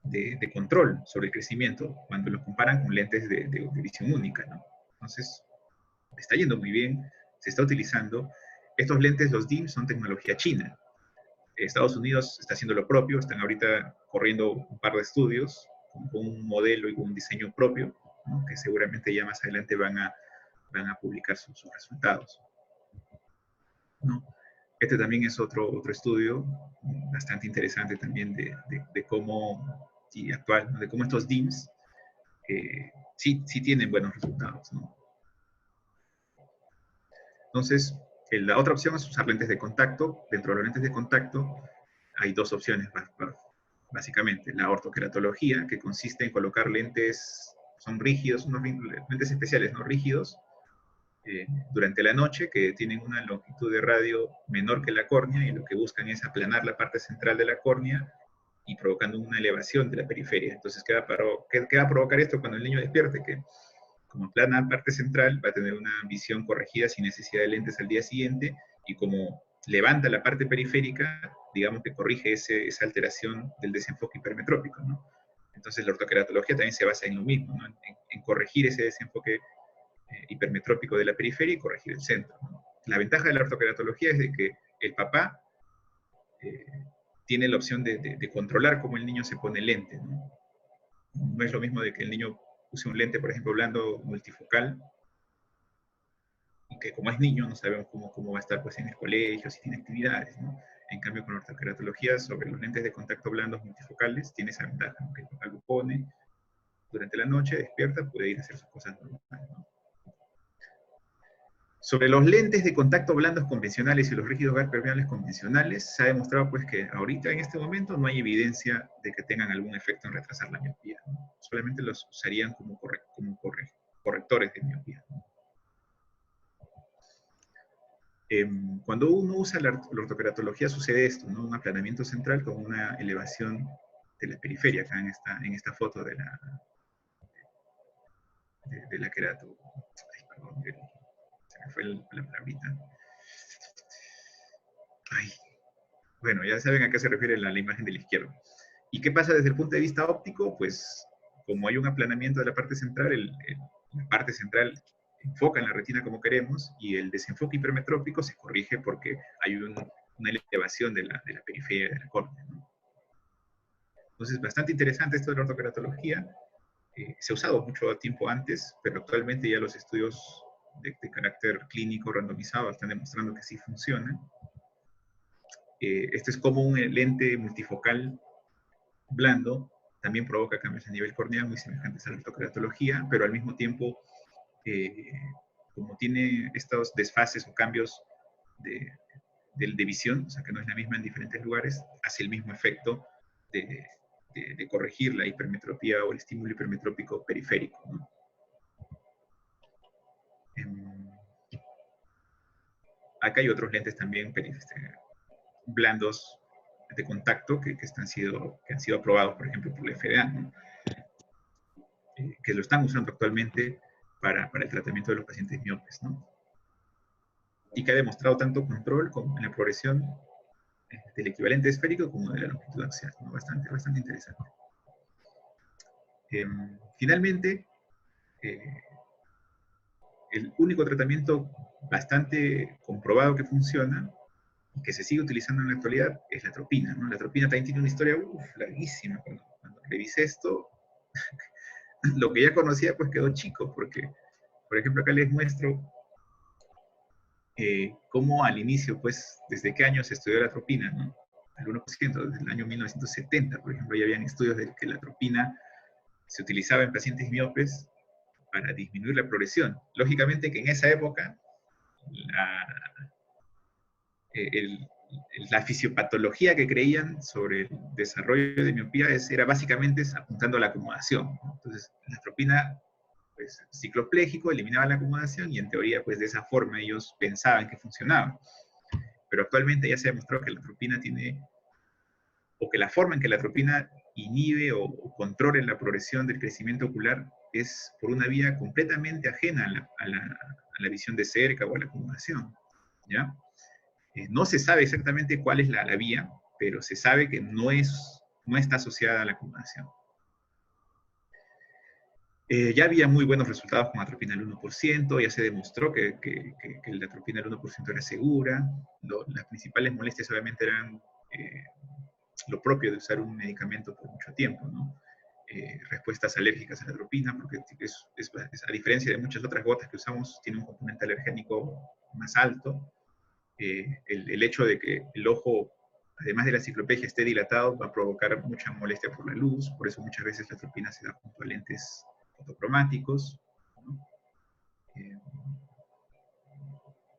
de control sobre el crecimiento cuando lo comparan con lentes de visión única, ¿no? Entonces, está yendo muy bien, se está utilizando. Estos lentes, los DIMS, son tecnología china. Estados Unidos está haciendo lo propio, están ahorita corriendo un par de estudios con un modelo y con un diseño propio, ¿no? Que seguramente ya más adelante van a publicar sus resultados, ¿no? Este también es otro estudio bastante interesante también de cómo, y actual, ¿no? De cómo estos DIMS sí tienen buenos resultados, ¿no? Entonces, la otra opción es usar lentes de contacto. Dentro de los lentes de contacto hay dos opciones, básicamente. La ortoqueratología, que consiste en colocar lentes, son rígidos, unos lentes especiales, no rígidos, durante la noche, que tienen una longitud de radio menor que la córnea, y lo que buscan es aplanar la parte central de la córnea y provocando una elevación de la periferia. Entonces, ¿qué va a provocar esto cuando el niño despierte? Que como aplana parte central, va a tener una visión corregida sin necesidad de lentes al día siguiente, y como levanta la parte periférica, digamos que corrige esa alteración del desenfoque hipermetrópico, ¿no? Entonces la ortoqueratología también se basa en lo mismo, ¿no? En corregir ese desenfoque hipermetrópico de la periferia y corregir el centro, ¿no? La ventaja de la ortoqueratología es de que el papá eh, tiene la opción de controlar cómo el niño se pone lente, ¿no? No es lo mismo de que el niño use un lente, por ejemplo, blando multifocal, y que como es niño no sabemos cómo va a estar pues, en el colegio, si tiene actividades, ¿no? En cambio, con la ortoqueratología, sobre los lentes de contacto blandos multifocales, tiene esa ventaja, ¿no? Que el papá lo pone durante la noche, despierta, puede ir a hacer sus cosas normales, ¿no? Sobre los lentes de contacto blandos convencionales y los rígidos gas permeables convencionales, se ha demostrado pues que ahorita en este momento no hay evidencia de que tengan algún efecto en retrasar la miopía, ¿no? Solamente los usarían como correctores de miopía, ¿no? Cuando uno usa la ortoqueratología sucede esto, ¿no? Un aplanamiento central con una elevación de la periferia, acá en esta foto de la querato. Ay, perdón, se me fue la palabrita. Ay, bueno, ya saben a qué se refiere la imagen de la izquierda. ¿Y qué pasa desde el punto de vista óptico? Pues como hay un aplanamiento de la parte central, la parte central enfoca en la retina como queremos, y el desenfoque hipermetrópico se corrige porque hay una elevación de la periferia de la córnea, ¿no? Entonces, bastante interesante esto de la ortoqueratología. Se ha usado mucho tiempo antes, pero actualmente ya los estudios de carácter clínico randomizado están demostrando que sí funciona. Este es como un lente multifocal blando, también provoca cambios a nivel corneal muy semejantes a la ortoqueratología, pero al mismo tiempo, como tiene estos desfases o cambios de visión, o sea que no es la misma en diferentes lugares, hace el mismo efecto de corregir la hipermetropía o el estímulo hipermetrópico periférico, ¿no? Acá hay otros lentes también blandos de contacto que han sido aprobados, por ejemplo, por la FDA, ¿no? Que lo están usando actualmente para el tratamiento de los pacientes miopes, ¿no? Y que ha demostrado tanto control en la progresión del equivalente esférico como de la longitud axial, ¿no? Bastante interesante. Finalmente, el único tratamiento bastante comprobado que funciona y que se sigue utilizando en la actualidad, es la atropina, ¿no? La atropina también tiene una historia larguísima. Cuando revisé esto, lo que ya conocía pues quedó chico, porque, por ejemplo, acá les muestro cómo al inicio, pues, desde qué año se estudió la atropina, ¿no? Al 1%, desde el año 1970, por ejemplo, ya habían estudios de que la atropina se utilizaba en pacientes miopes para disminuir la progresión. Lógicamente que en esa época la, el, la fisiopatología que creían sobre el desarrollo de miopía era básicamente apuntando a la acomodación, ¿no? Entonces, la atropina, pues, ciclopléjico, eliminaba la acomodación y en teoría, pues, de esa forma ellos pensaban que funcionaba. Pero actualmente ya se ha demostrado que la atropina tiene, o que la forma en que la atropina inhibe o controla la progresión del crecimiento ocular es por una vía completamente ajena a la visión de cerca o a la acomodación, ¿ya? No se sabe exactamente cuál es la vía, pero se sabe que no está asociada a la acomodación. Ya había muy buenos resultados con atropina al 1%, ya se demostró que la atropina al 1% era segura. Las principales molestias obviamente eran lo propio de usar un medicamento por mucho tiempo, ¿no? Respuestas alérgicas a la atropina, porque a diferencia de muchas otras gotas que usamos, tiene un componente alergénico más alto. El hecho de que el ojo, además de la cicloplegia, esté dilatado, va a provocar mucha molestia por la luz, por eso muchas veces la atropina se da junto a lentes fotocromáticos, ¿no?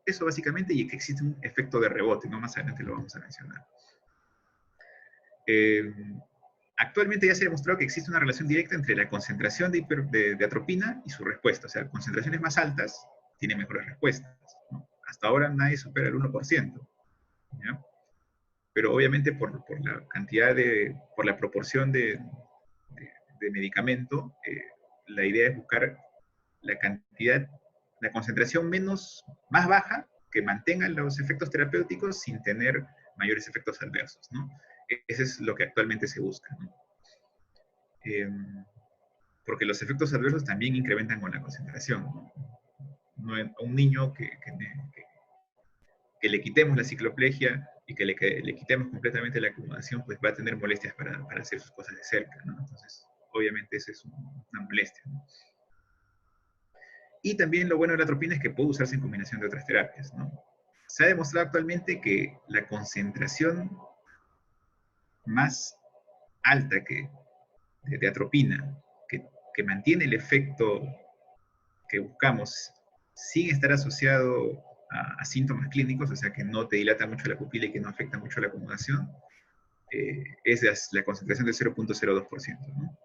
Eso básicamente, y que existe un efecto de rebote, ¿no? Más adelante lo vamos a mencionar. Actualmente ya se ha demostrado que existe una relación directa entre la concentración de atropina y su respuesta. O sea, concentraciones más altas tienen mejores respuestas, ¿no? Hasta ahora nadie supera el 1%, ¿ya? Pero obviamente por la cantidad por la proporción de medicamento, la idea es buscar la cantidad, la concentración más baja que mantenga los efectos terapéuticos sin tener mayores efectos adversos, ¿no? Eso es lo que actualmente se busca, ¿no? Porque los efectos adversos también incrementan con la concentración, ¿no? A un niño que le quitemos la cicloplegia y que le quitemos completamente la acomodación, pues va a tener molestias para hacer sus cosas de cerca, ¿no? Entonces, obviamente, esa es una molestia, ¿no? Y también lo bueno de la atropina es que puede usarse en combinación de otras terapias, ¿no? Se ha demostrado actualmente que la concentración más alta de atropina, que mantiene el efecto que buscamos sin estar asociado a síntomas clínicos, o sea, que no te dilata mucho la pupila y que no afecta mucho la acomodación, es la concentración del 0.02%, ¿no?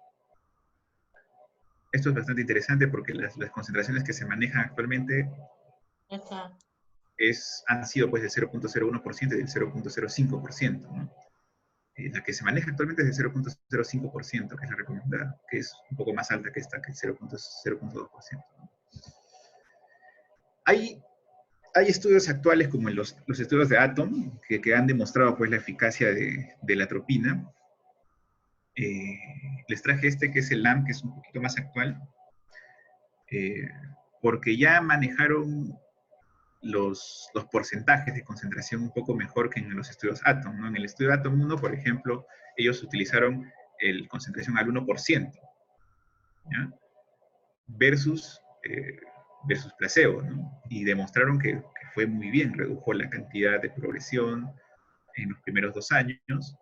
Esto es bastante interesante porque las concentraciones que se manejan actualmente han sido pues del 0.01% y del 0.05%, ¿no? La que se maneja actualmente es del 0.05%, que es la recomendada, que es un poco más alta que esta, que es 0.2%, ¿no? Hay estudios actuales como los estudios de Atom que han demostrado pues la eficacia de la atropina. Les traje este que es el LAM, que es un poquito más actual, porque ya manejaron los porcentajes de concentración un poco mejor que en los estudios Atom, ¿no? En el estudio Atom 1, por ejemplo, ellos utilizaron concentración al 1%, ¿ya? Versus placebo, ¿no? Y demostraron que fue muy bien, redujo la cantidad de progresión en los primeros 2 años,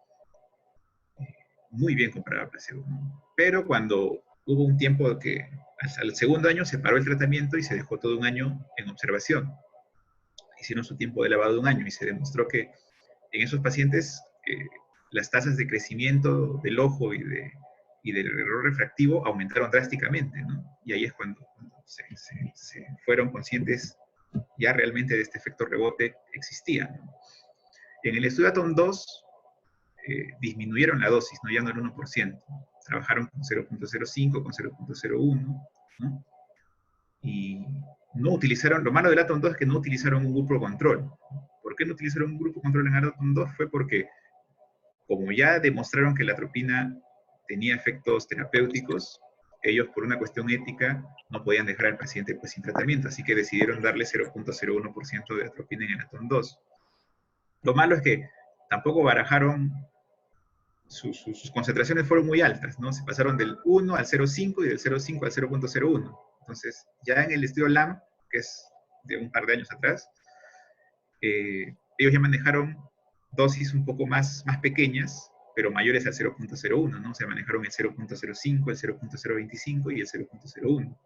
muy bien comparado al placebo, ¿no? Pero cuando hubo un tiempo que al segundo año se paró el tratamiento y se dejó todo un año en observación. Hicieron su tiempo de lavado de un año y se demostró que en esos pacientes las tasas de crecimiento del ojo y del error refractivo aumentaron drásticamente, ¿no? Y ahí es cuando se fueron conscientes ya realmente de este efecto rebote existía, ¿no? En el estudio Atom 2 disminuyeron la dosis, ¿no? Ya no el 1%. Trabajaron con 0.05, con 0.01, ¿no? Y no utilizaron, lo malo del Atom 2 es que no utilizaron un grupo control. ¿Por qué no utilizaron un grupo control en Atom 2? Fue porque, como ya demostraron que la atropina tenía efectos terapéuticos, ellos por una cuestión ética no podían dejar al paciente pues sin tratamiento, así que decidieron darle 0.01% de atropina en el Atom 2. Lo malo es que tampoco barajaron, sus concentraciones fueron muy altas, ¿no? Se pasaron del 1 al 0,5 y del 0,5 al 0,01. Entonces, ya en el estudio LAM, que es de un par de años atrás, ellos ya manejaron dosis un poco más pequeñas, pero mayores al 0,01, ¿no? O sea, manejaron el 0,05, el 0,025 y el 0,01.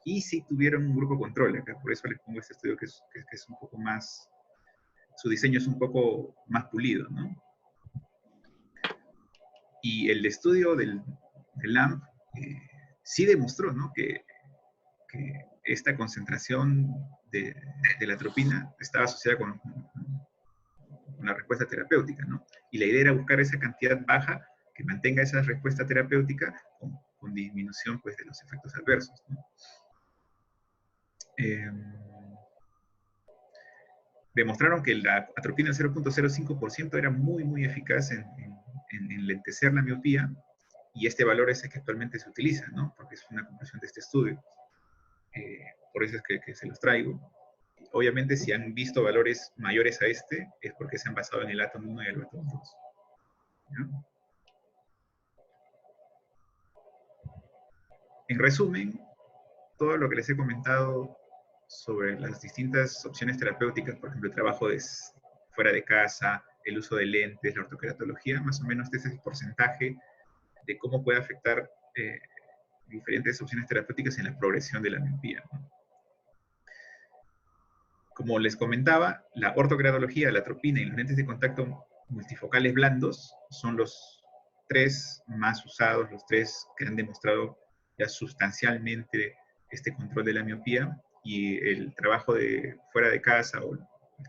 Y sí tuvieron un grupo control acá, por eso les pongo este estudio que es un poco más, su diseño es un poco más pulido, ¿no? Y el estudio del LAMP sí demostró, ¿no? Que esta concentración de la atropina estaba asociada con la respuesta terapéutica, ¿no? Y la idea era buscar esa cantidad baja que mantenga esa respuesta terapéutica con disminución, pues, de los efectos adversos, ¿no? Demostraron que la atropina del 0,05% era muy eficaz en lentecer la miopía, y este valor es el que actualmente se utiliza, ¿no? Porque es una conclusión de este estudio. Por eso es que se los traigo. Obviamente, si han visto valores mayores a este, es porque se han basado en el átomo 1 y el átomo 2. ¿Ya? En resumen, todo lo que les he comentado sobre las distintas opciones terapéuticas, por ejemplo, el trabajo fuera de casa, el uso de lentes, la ortoqueratología, más o menos este es el porcentaje de cómo puede afectar diferentes opciones terapéuticas en la progresión de la miopía, ¿no? Como les comentaba, la ortoqueratología, la atropina y los lentes de contacto multifocales blandos son los tres más usados, los tres que han demostrado ya sustancialmente este control de la miopía, y el trabajo de fuera de casa o el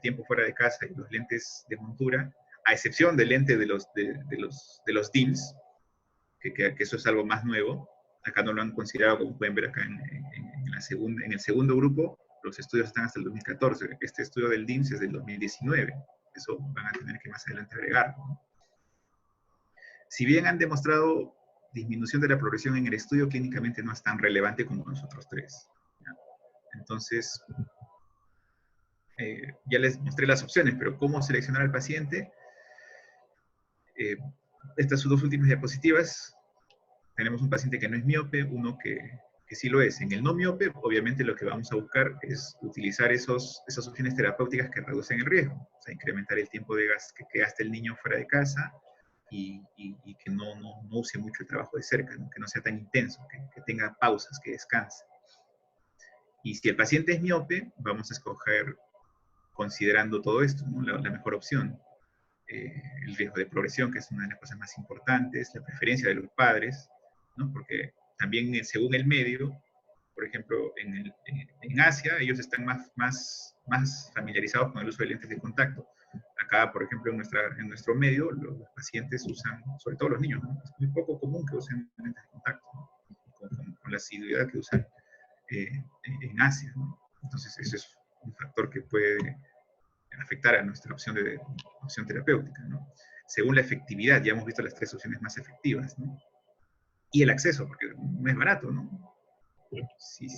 tiempo fuera de casa y los lentes de montura, a excepción del lente de los DIMS, que eso es algo más nuevo. Acá no lo han considerado, como pueden ver acá en el segundo grupo, los estudios están hasta el 2014. Este estudio del DIMS es del 2019. Eso van a tener que más adelante agregar, ¿no? Si bien han demostrado disminución de la progresión en el estudio, clínicamente no es tan relevante como los otros tres, ¿ya? Entonces, ya les mostré las opciones, pero ¿cómo seleccionar al paciente? Estas son dos últimas diapositivas. Tenemos un paciente que no es miope, uno que sí lo es. En el no miope, obviamente lo que vamos a buscar es utilizar esas opciones terapéuticas que reducen el riesgo. O sea, incrementar el tiempo que gaste el niño fuera de casa, y que no use mucho el trabajo de cerca, ¿no? Que no sea tan intenso, que tenga pausas, que descanse. Y si el paciente es miope, vamos a escoger, considerando todo esto, ¿no? La mejor opción. El riesgo de progresión, que es una de las cosas más importantes, la preferencia de los padres, ¿no? Porque también, según el medio, por ejemplo, en Asia, ellos están más familiarizados con el uso de lentes de contacto. Acá, por ejemplo, en nuestro medio, los pacientes usan, sobre todo los niños, ¿no? Es muy poco común que usen lentes de contacto, ¿no? Con la asiduidad que usan en Asia, ¿no? Entonces, ese es un factor que puede afectar a nuestra opción terapéutica, ¿no? Según la efectividad, ya hemos visto las tres opciones más efectivas, ¿no? Y el acceso, porque no es barato, ¿no? Sí.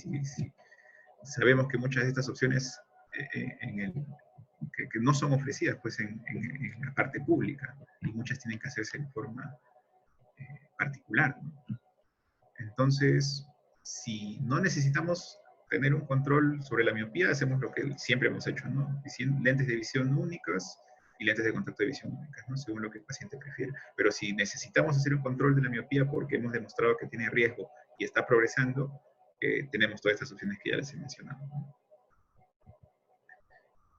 Sabemos que muchas de estas opciones que no son ofrecidas, pues, en la parte pública, y muchas tienen que hacerse de forma particular, ¿no? Entonces, si no necesitamos tener un control sobre la miopía, hacemos lo que siempre hemos hecho, ¿no? Lentes de visión únicas y lentes de contacto de visión únicas, ¿no? Según lo que el paciente prefiere. Pero si necesitamos hacer un control de la miopía porque hemos demostrado que tiene riesgo y está progresando, tenemos todas estas opciones que ya les he mencionado, ¿no?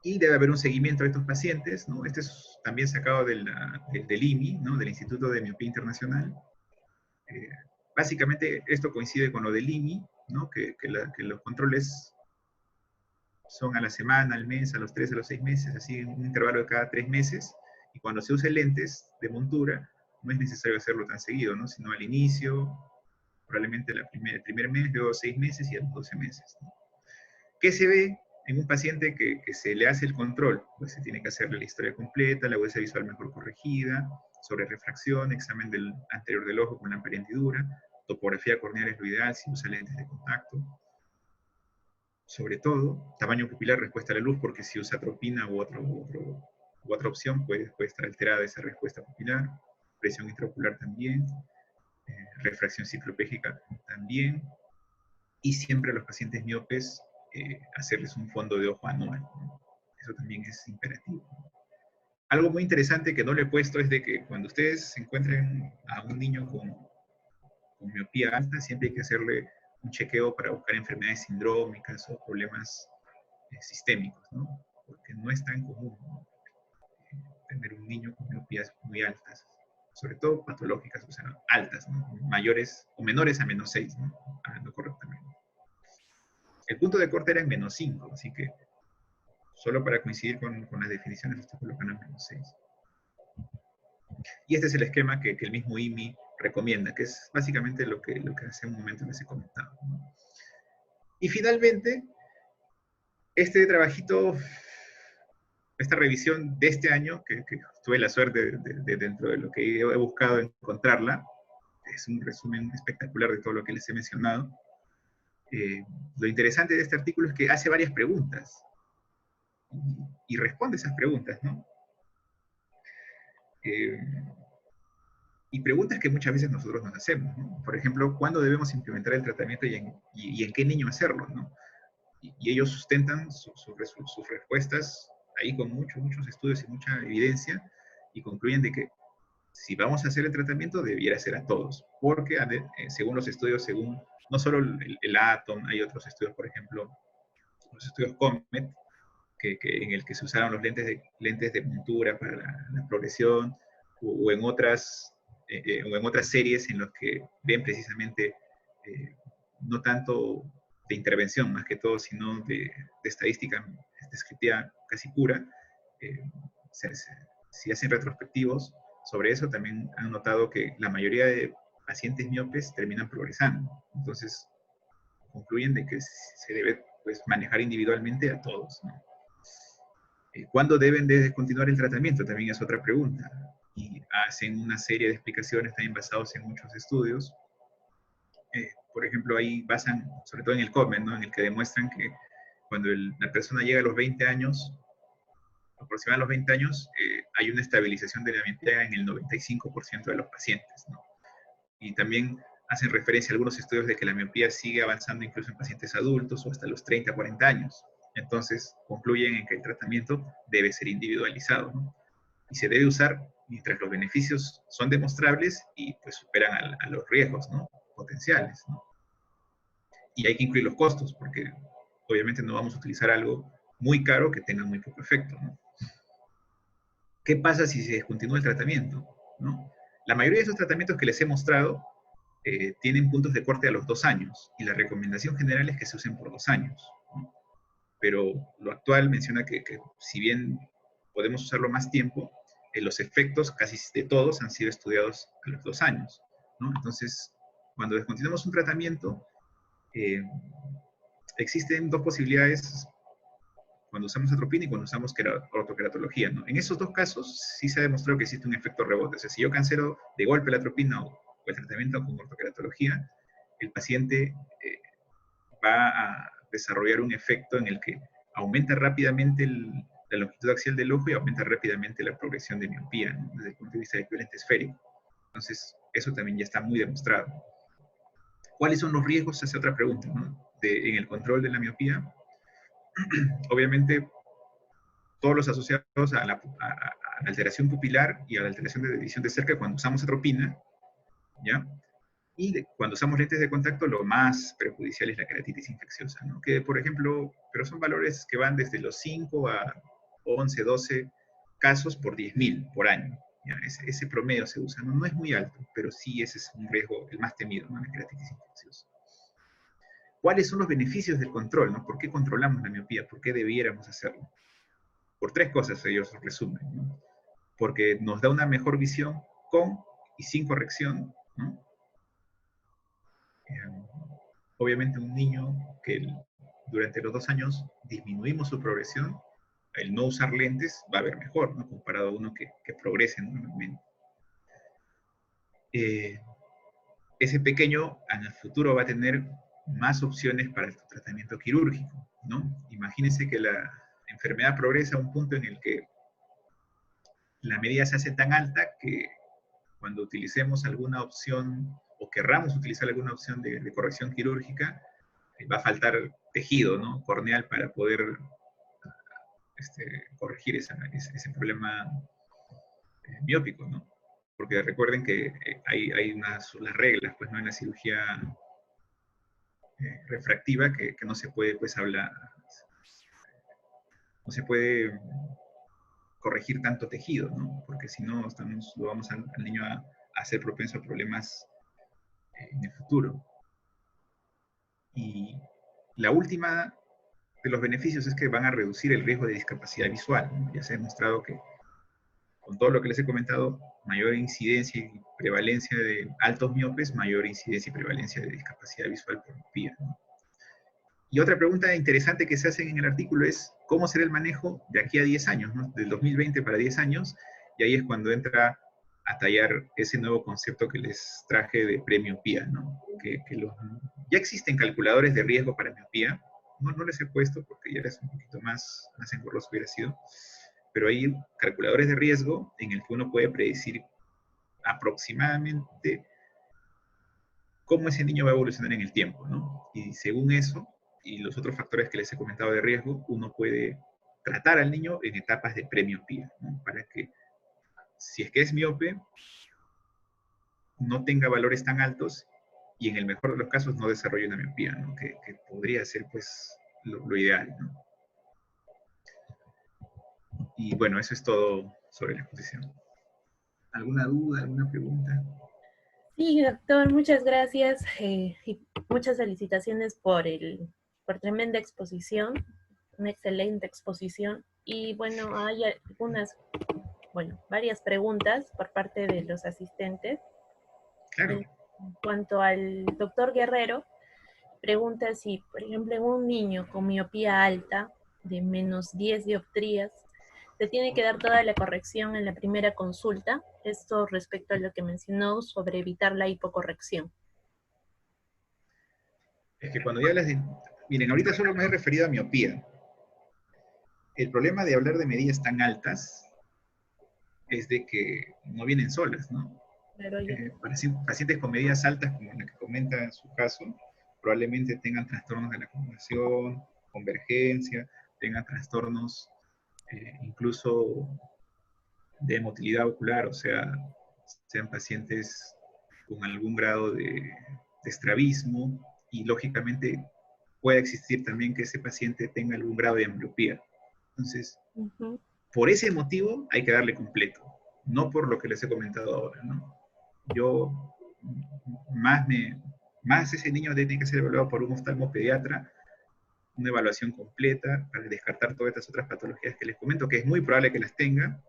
Y debe haber un seguimiento de estos pacientes, ¿no? Este es también sacado del IMI, ¿no? Del Instituto de Miopía Internacional. Básicamente esto coincide con lo del IMI, ¿no? Que los controles son a la semana, al mes, a los 3, a los 6 meses, así en un intervalo de cada 3 meses, y cuando se usen lentes de montura, no es necesario hacerlo tan seguido, ¿no? Sino al inicio, probablemente el primer mes, luego 6 meses y a los 12 meses, ¿no? ¿Qué se ve en un paciente que se le hace el control? Pues se tiene que hacerle la historia completa, la huesa visual mejor corregida, sobre refracción, examen del anterior del ojo con lámpara hendidura, topografía corneal es lo ideal si usa lentes de contacto. Sobre todo, tamaño pupilar, respuesta a la luz, porque si usa atropina u u otra opción puede estar alterada esa respuesta pupilar, presión intraocular también, refracción ciclopégica también, y siempre a los pacientes miopes hacerles un fondo de ojo anual, ¿no? Eso también es imperativo. Algo muy interesante que no le he puesto es de que cuando ustedes se encuentren a un niño con miopía alta, siempre hay que hacerle un chequeo para buscar enfermedades sindrómicas o problemas sistémicos, ¿no? Porque no es tan común, ¿no? Tener un niño con miopías muy altas, sobre todo patológicas, o sea, altas, ¿no? Mayores o menores a -6, ¿no? Hablando correctamente. El punto de corte era en -5, así que solo para coincidir con las definiciones, estoy colocando en -6. Y este es el esquema que el mismo IMI recomienda, que es básicamente lo que hace un momento les he comentado, ¿no? Y finalmente, este trabajito, esta revisión de este año, que tuve la suerte de dentro de lo que he buscado encontrarla, es un resumen espectacular de todo lo que les he mencionado. Lo interesante de este artículo es que hace varias preguntas y responde esas preguntas, ¿no? Y preguntas que muchas veces nosotros nos hacemos, ¿no? Por ejemplo, ¿cuándo debemos implementar el tratamiento y en qué niño hacerlo, ¿no? Y ellos sustentan sus respuestas ahí con muchos estudios y mucha evidencia, y concluyen de que si vamos a hacer el tratamiento, debiera ser a todos, porque según los estudios, según no solo el ATOM, hay otros estudios, por ejemplo, los estudios COMET, en el que se usaron los lentes de montura para la progresión, o en otras series en los que ven precisamente no tanto de intervención, más que todo, sino de estadística descriptiva casi pura. Si hacen retrospectivos sobre eso, también han notado que la mayoría de pacientes miopes terminan progresando. Entonces, concluyen de que se debe, pues, manejar individualmente a todos, ¿no? ¿Cuándo deben de descontinuar el tratamiento? También es otra pregunta. Y hacen una serie de explicaciones también basados en muchos estudios. Por ejemplo, ahí basan, sobre todo en el COMET, ¿no? En el que demuestran que cuando la persona llega a los 20 años, aproximadamente a los 20 años, hay una estabilización de la miopía en el 95% de los pacientes, ¿no? Y también hacen referencia a algunos estudios de que la miopía sigue avanzando incluso en pacientes adultos o hasta los 30, 40 años. Entonces, concluyen en que el tratamiento debe ser individualizado, ¿no? Y se debe usar mientras los beneficios son demostrables y pues superan a los riesgos, ¿no? Potenciales, ¿no? Y hay que incluir los costos, porque obviamente no vamos a utilizar algo muy caro que tenga muy poco efecto, ¿no? ¿Qué pasa si se descontinúa el tratamiento, ¿no? La mayoría de esos tratamientos que les he mostrado tienen puntos de corte a los 2 años, y la recomendación general es que se usen por 2 años, ¿no? Pero lo actual menciona que si bien podemos usarlo más tiempo, los efectos casi de todos han sido estudiados a los 2 años, ¿no? Entonces, cuando descontinuamos un tratamiento, existen dos posibilidades cuando usamos atropina y cuando usamos ortoqueratología, ¿no? En esos dos casos sí se ha demostrado que existe un efecto rebote. O sea, si yo cancelo de golpe la atropina o el tratamiento con ortoqueratología, el paciente va a desarrollar un efecto en el que aumenta rápidamente la longitud axial del ojo y aumenta rápidamente la progresión de miopía, ¿no? Desde el punto de vista del equivalente esférico. Entonces, eso también ya está muy demostrado. ¿Cuáles son los riesgos? Esa es otra pregunta, ¿no? En el control de la miopía. Obviamente, todos los asociados a la alteración pupilar y a la alteración de visión de cerca cuando usamos atropina, ¿ya? Y cuando usamos lentes de contacto, lo más perjudicial es la keratitis infecciosa, ¿no? Que, por ejemplo, pero son valores que van desde los 5 a 11, 12 casos por 10.000 por año. ¿Ya? Ese promedio se usa, ¿no? No es muy alto, pero sí ese es un riesgo, el más temido, ¿no? La keratitis infecciosa. ¿Cuáles son los beneficios del control, ¿no? ¿Por qué controlamos la miopía? ¿Por qué debiéramos hacerlo? Por 3 cosas ellos resumen, ¿no? Porque nos da una mejor visión con y sin corrección, ¿no? Obviamente un niño que durante los 2 años disminuimos su progresión, el no usar lentes va a ver mejor, ¿no? Comparado a uno que progrese normalmente. Ese pequeño en el futuro va a tener más opciones para el tratamiento quirúrgico, ¿no? Imagínense que la enfermedad progresa a un punto en el que la medida se hace tan alta que cuando utilicemos alguna opción o querramos utilizar alguna opción de corrección quirúrgica, va a faltar tejido, ¿no?, corneal para poder corregir ese problema miópico, ¿no? Porque recuerden que hay unas las reglas, pues, ¿no?, en la cirugía refractiva que no se puede, pues, hablar, no se puede corregir tanto tejido, ¿no? Porque si no, lo vamos al niño a hacer propenso a problemas en el futuro. Y la última de los beneficios es que van a reducir el riesgo de discapacidad visual, ¿no? Ya se ha demostrado que con todo lo que les he comentado, mayor incidencia y prevalencia de altos miopes, mayor incidencia y prevalencia de discapacidad visual por miopía, ¿no? Y otra pregunta interesante que se hace en el artículo es, ¿cómo será el manejo de aquí a 10 años, ¿no?, del 2020 para 10 años? Y ahí es cuando entra a tallar ese nuevo concepto que les traje de premiopía, ¿no? Ya existen calculadores de riesgo para miopía, no les he puesto porque ya es un poquito más engorroso hubiera sido, pero hay calculadores de riesgo en el que uno puede predecir aproximadamente cómo ese niño va a evolucionar en el tiempo, ¿no? Y según eso, y los otros factores que les he comentado de riesgo, uno puede tratar al niño en etapas de premiopía, ¿no?, para que, si es que es miope, no tenga valores tan altos y en el mejor de los casos no desarrolle una miopía, ¿no?, que podría ser, pues, lo ideal, ¿no? Y bueno, eso es todo sobre la exposición. ¿Alguna duda, alguna pregunta? Sí, doctor, muchas gracias y muchas felicitaciones por tremenda exposición, una excelente exposición. Y bueno, hay varias preguntas por parte de los asistentes. Claro. En cuanto al doctor Guerrero, pregunta si, por ejemplo, en un niño con miopía alta de menos 10 dioptrías, se tiene que dar toda la corrección en la primera consulta. Esto respecto a lo que mencionó sobre evitar la hipocorrección. Es que cuando ya miren, ahorita solo me he referido a miopía. El problema de hablar de medidas tan altas es de que no vienen solas, ¿no? Pero ya. Pacientes con medidas altas, como la que comenta en su caso, probablemente tengan trastornos de la acumulación, convergencia, tengan trastornos incluso de motilidad ocular, o sea, sean pacientes con algún grado de estrabismo, y lógicamente puede existir también que ese paciente tenga algún grado de ambliopía. Entonces, por ese motivo hay que darle completo, no por lo que les he comentado ahora, ¿no? Yo, más ese niño tiene que ser evaluado por un oftalmopediatra, una evaluación completa para descartar todas estas otras patologías que les comento, que es muy probable que las tenga,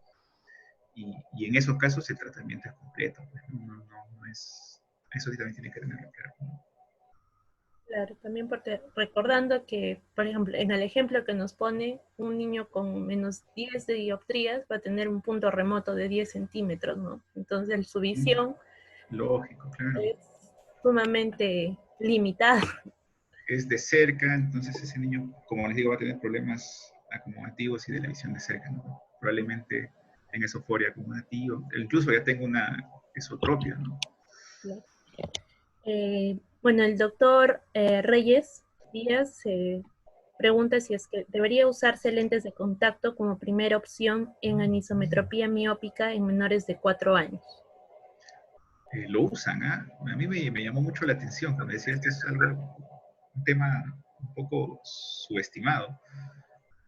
y en esos casos el tratamiento es completo. No es, eso sí también tiene que tenerlo claro, ¿no? Claro, también porque recordando que, por ejemplo, en el ejemplo que nos pone, un niño con menos 10 de dioptrías va a tener un punto remoto de 10 centímetros, ¿no? Entonces su visión Lógico, claro. es sumamente limitada. Es de cerca, entonces ese niño, como les digo, va a tener problemas acomodativos y de la visión de cerca, ¿no? Probablemente tenga esofobia acomodativa, incluso ya tengo una esotropia, ¿no? Claro. Bueno, el doctor Reyes Díaz pregunta si es que debería usarse lentes de contacto como primera opción en anisometropía miópica en menores de 4 años. Lo usan, ¿ah? A mí me llamó mucho la atención cuando decía esto es un tema un poco subestimado.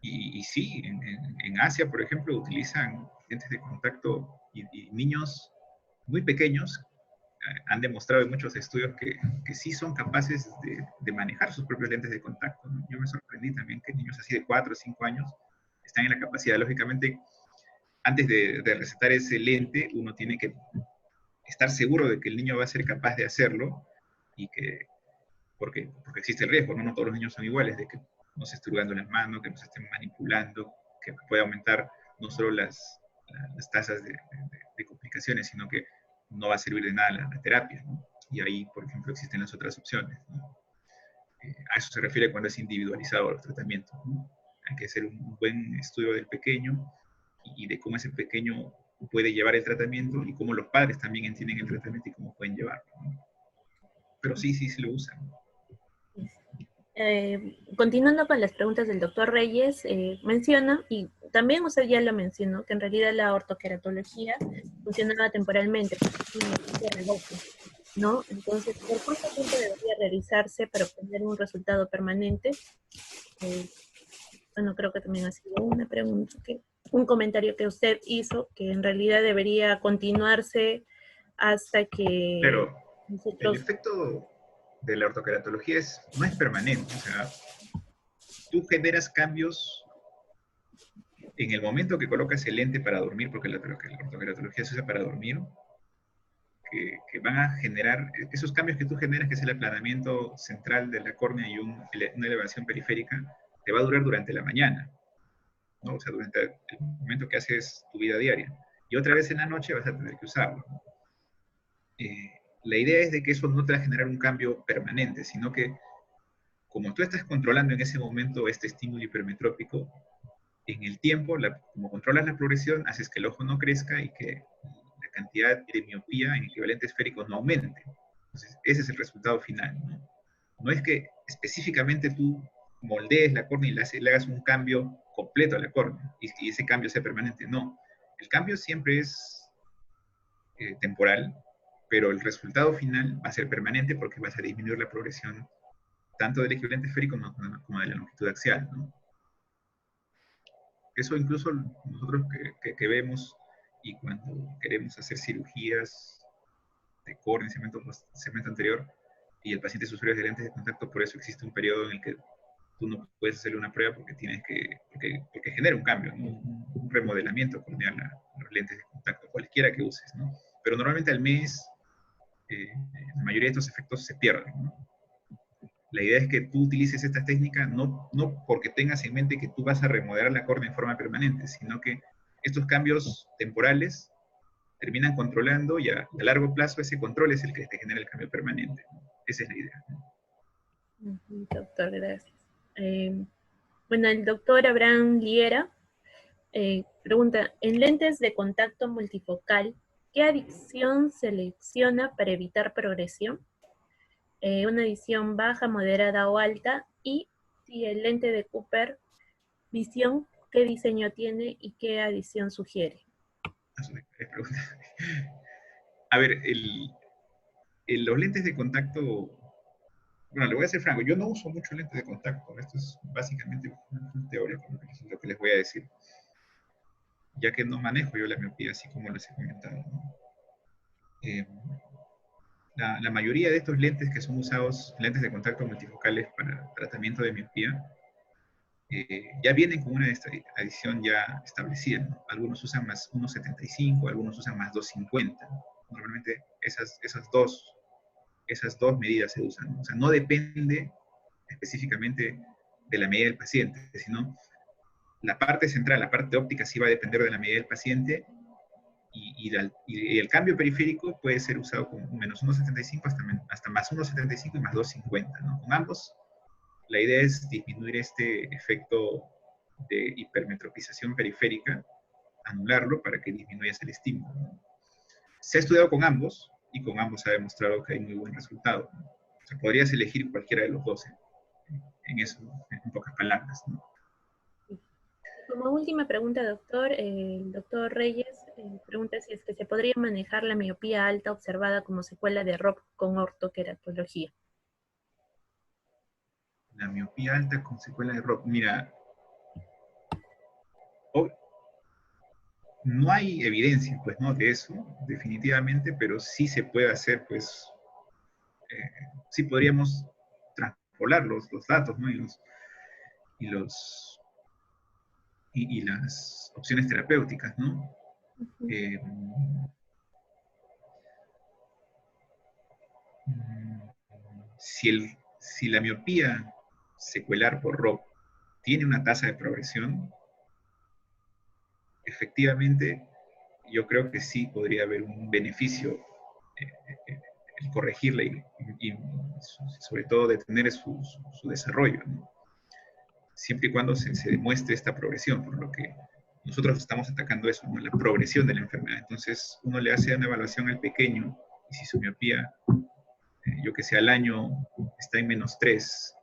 Y sí, en Asia, por ejemplo, utilizan lentes de contacto y niños muy pequeños han demostrado en muchos estudios que sí son capaces de manejar sus propios lentes de contacto, ¿no? Yo me sorprendí también que niños así de 4 o 5 años están en la capacidad. Lógicamente, antes de recetar ese lente, uno tiene que estar seguro de que el niño va a ser capaz de hacerlo, y porque existe el riesgo, ¿no? No todos los niños son iguales, de que no se esté jugando las manos, que no se estén manipulando, que puede aumentar no solo las tasas de complicaciones, sino que no va a servir de nada la terapia, ¿no? Y ahí, por ejemplo, existen las otras opciones, ¿no? A eso se refiere cuando es individualizado los tratamientos, ¿no? Hay que hacer un buen estudio del pequeño y de cómo ese pequeño puede llevar el tratamiento y cómo los padres también entienden el tratamiento y cómo pueden llevarlo, ¿no? Pero sí, sí, sí lo usan. Continuando con las preguntas del doctor Reyes, menciona, y también usted ya lo mencionó, que en realidad la ortoqueratología funcionaba temporalmente, ¿no? Entonces, ¿por cuánto tiempo debería realizarse para obtener un resultado permanente? Bueno, creo que también ha sido una pregunta, un comentario que usted hizo, que en realidad debería continuarse hasta que Pero el nosotros... efecto de la ortoqueratología no es permanente, o sea, tú generas cambios en el momento que colocas el lente para dormir, porque la ortoqueratología se usa para dormir, que van a generar, esos cambios que tú generas, que es el aplanamiento central de la córnea y una elevación periférica, te va a durar durante la mañana, ¿no? O sea, durante el momento que haces tu vida diaria. Y otra vez en la noche vas a tener que usarlo. La idea es de que eso no te va a generar un cambio permanente, sino que como tú estás controlando en ese momento este estímulo hipermetrópico, en el tiempo, como controlas la progresión, haces que el ojo no crezca y que la cantidad de miopía en equivalente esférico no aumente. Entonces, ese es el resultado final, ¿no? No es que específicamente tú moldees la córnea y le hagas un cambio completo a la córnea y ese cambio sea permanente, no. El cambio siempre es temporal, pero el resultado final va a ser permanente porque vas a disminuir la progresión tanto del equivalente esférico como de la longitud axial, ¿no? Eso incluso nosotros que vemos y cuando queremos hacer cirugías de córnea, segmento anterior, y el paciente es usuario de lentes de contacto, por eso existe un periodo en el que tú no puedes hacerle una prueba porque porque genera un cambio, ¿no? Un remodelamiento corneal a los lentes de contacto, cualquiera que uses, ¿no? Pero normalmente al mes, la mayoría de estos efectos se pierden, ¿no? La idea es que tú utilices esta técnica no porque tengas en mente que tú vas a remodelar la córnea en forma permanente, sino que estos cambios temporales terminan controlando y a largo plazo ese control es el que te genera el cambio permanente. Esa es la idea. Doctor, gracias. Bueno, el doctor Abraham Liera pregunta, en lentes de contacto multifocal, ¿qué adición selecciona para evitar progresión? Una adición baja, moderada o alta, y si el lente de Cooper visión, ¿qué diseño tiene y qué adición sugiere? A ver, los lentes de contacto, bueno, le voy a ser franco, yo no uso mucho lentes de contacto, esto es básicamente un teórico, lo que les voy a decir, ya que no manejo yo la miopía así como les he comentado, ¿no? La mayoría de estos lentes que son usados, lentes de contacto multifocales para tratamiento de miopía, ya vienen con una adición ya establecida, ¿no? Algunos usan más 1,75, algunos usan más 2,50. Normalmente esas dos medidas se usan, ¿no? O sea, no depende específicamente de la medida del paciente, sino la parte central, la parte óptica sí va a depender de la medida del paciente y el cambio periférico puede ser usado con menos 1,75 hasta más 1,75 y más 2,50, ¿no? Con ambos, la idea es disminuir este efecto de hipermetropización periférica, anularlo para que disminuyas el estímulo, ¿no? Se ha estudiado con ambos y con ambos se ha demostrado que hay muy buen resultado, ¿no? O sea, podrías elegir cualquiera de los dos en eso, en pocas palabras, ¿no? Como última pregunta, doctor, el doctor Reyes pregunta si es que se podría manejar la miopía alta observada como secuela de ROP con ortoqueratología. La miopía alta con secuela de ROP. Mira, no hay evidencia, pues, ¿no? De eso, definitivamente, pero sí se puede hacer, pues, sí podríamos transpolar los datos, ¿no? Y las opciones terapéuticas, ¿no? Eh, si la miopía secuelar por ROP tiene una tasa de progresión, efectivamente, yo creo que sí podría haber un beneficio el corregirla y sobre todo detener su desarrollo, ¿no? Siempre y cuando se demuestre esta progresión, por lo que nosotros estamos atacando eso, ¿no? La progresión de la enfermedad. Entonces, uno le hace una evaluación al pequeño, y si su miopía, yo que sé, al año está en -3,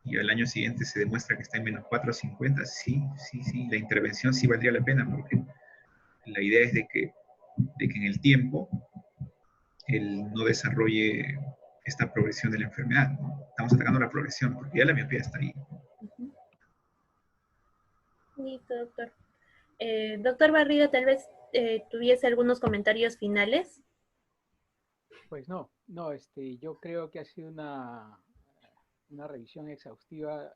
y al año siguiente se demuestra que está en -4,50, sí, sí, sí, la intervención sí valdría la pena, porque la idea es de que en el tiempo él no desarrolle esta progresión de la enfermedad, ¿no? Estamos atacando la progresión, porque ya la miopía está ahí. Ujú. Listo, doctor. Doctor Barrido, tal vez tuviese algunos comentarios finales. Pues no, no, yo creo que ha sido una revisión exhaustiva.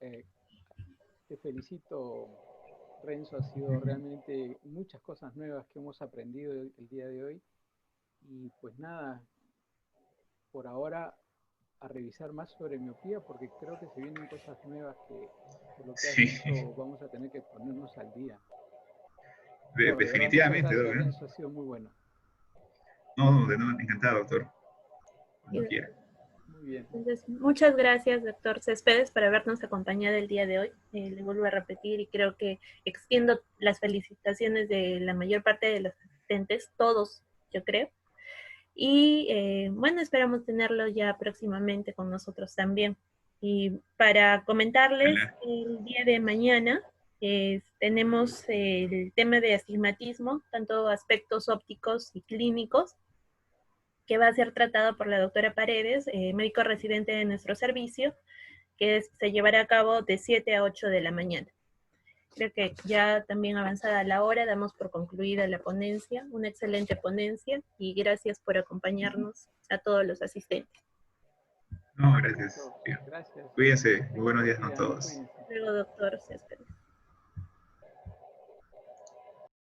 Te felicito, Renzo, ha sido realmente muchas cosas nuevas que hemos aprendido el día de hoy. Y pues nada, por ahora a revisar más sobre miopía, porque creo que se vienen cosas nuevas que, por lo que has Sí, dicho, vamos a tener que ponernos al día. No, de verdad, muchas definitivamente, gracias, ¿no? Renzo, ha sido muy bueno. No, de nuevo, encantado, doctor. Y, Cuando quiera. Muy bien. entonces, muchas gracias, doctor Céspedes, por habernos acompañado el día de hoy. Le vuelvo a repetir y creo que extiendo las felicitaciones de la mayor parte de los asistentes, todos, yo creo. Y bueno, esperamos tenerlo ya próximamente con nosotros también. Y para comentarles, Ojalá. el día de mañana tenemos el tema de astigmatismo, tanto aspectos ópticos y clínicos, que va a ser tratado por la doctora Paredes, médico residente de nuestro servicio, que se llevará a cabo de 7 a 8 de la mañana. Creo que ya también avanzada la hora, damos por concluida la ponencia, una excelente ponencia, y gracias por acompañarnos a todos los asistentes. No, Listo. gracias. Bien. Gracias. Cuídense. Que Muy tengan buenos buen días a día. todos. Cuídense. Luego, doctor Céspedes.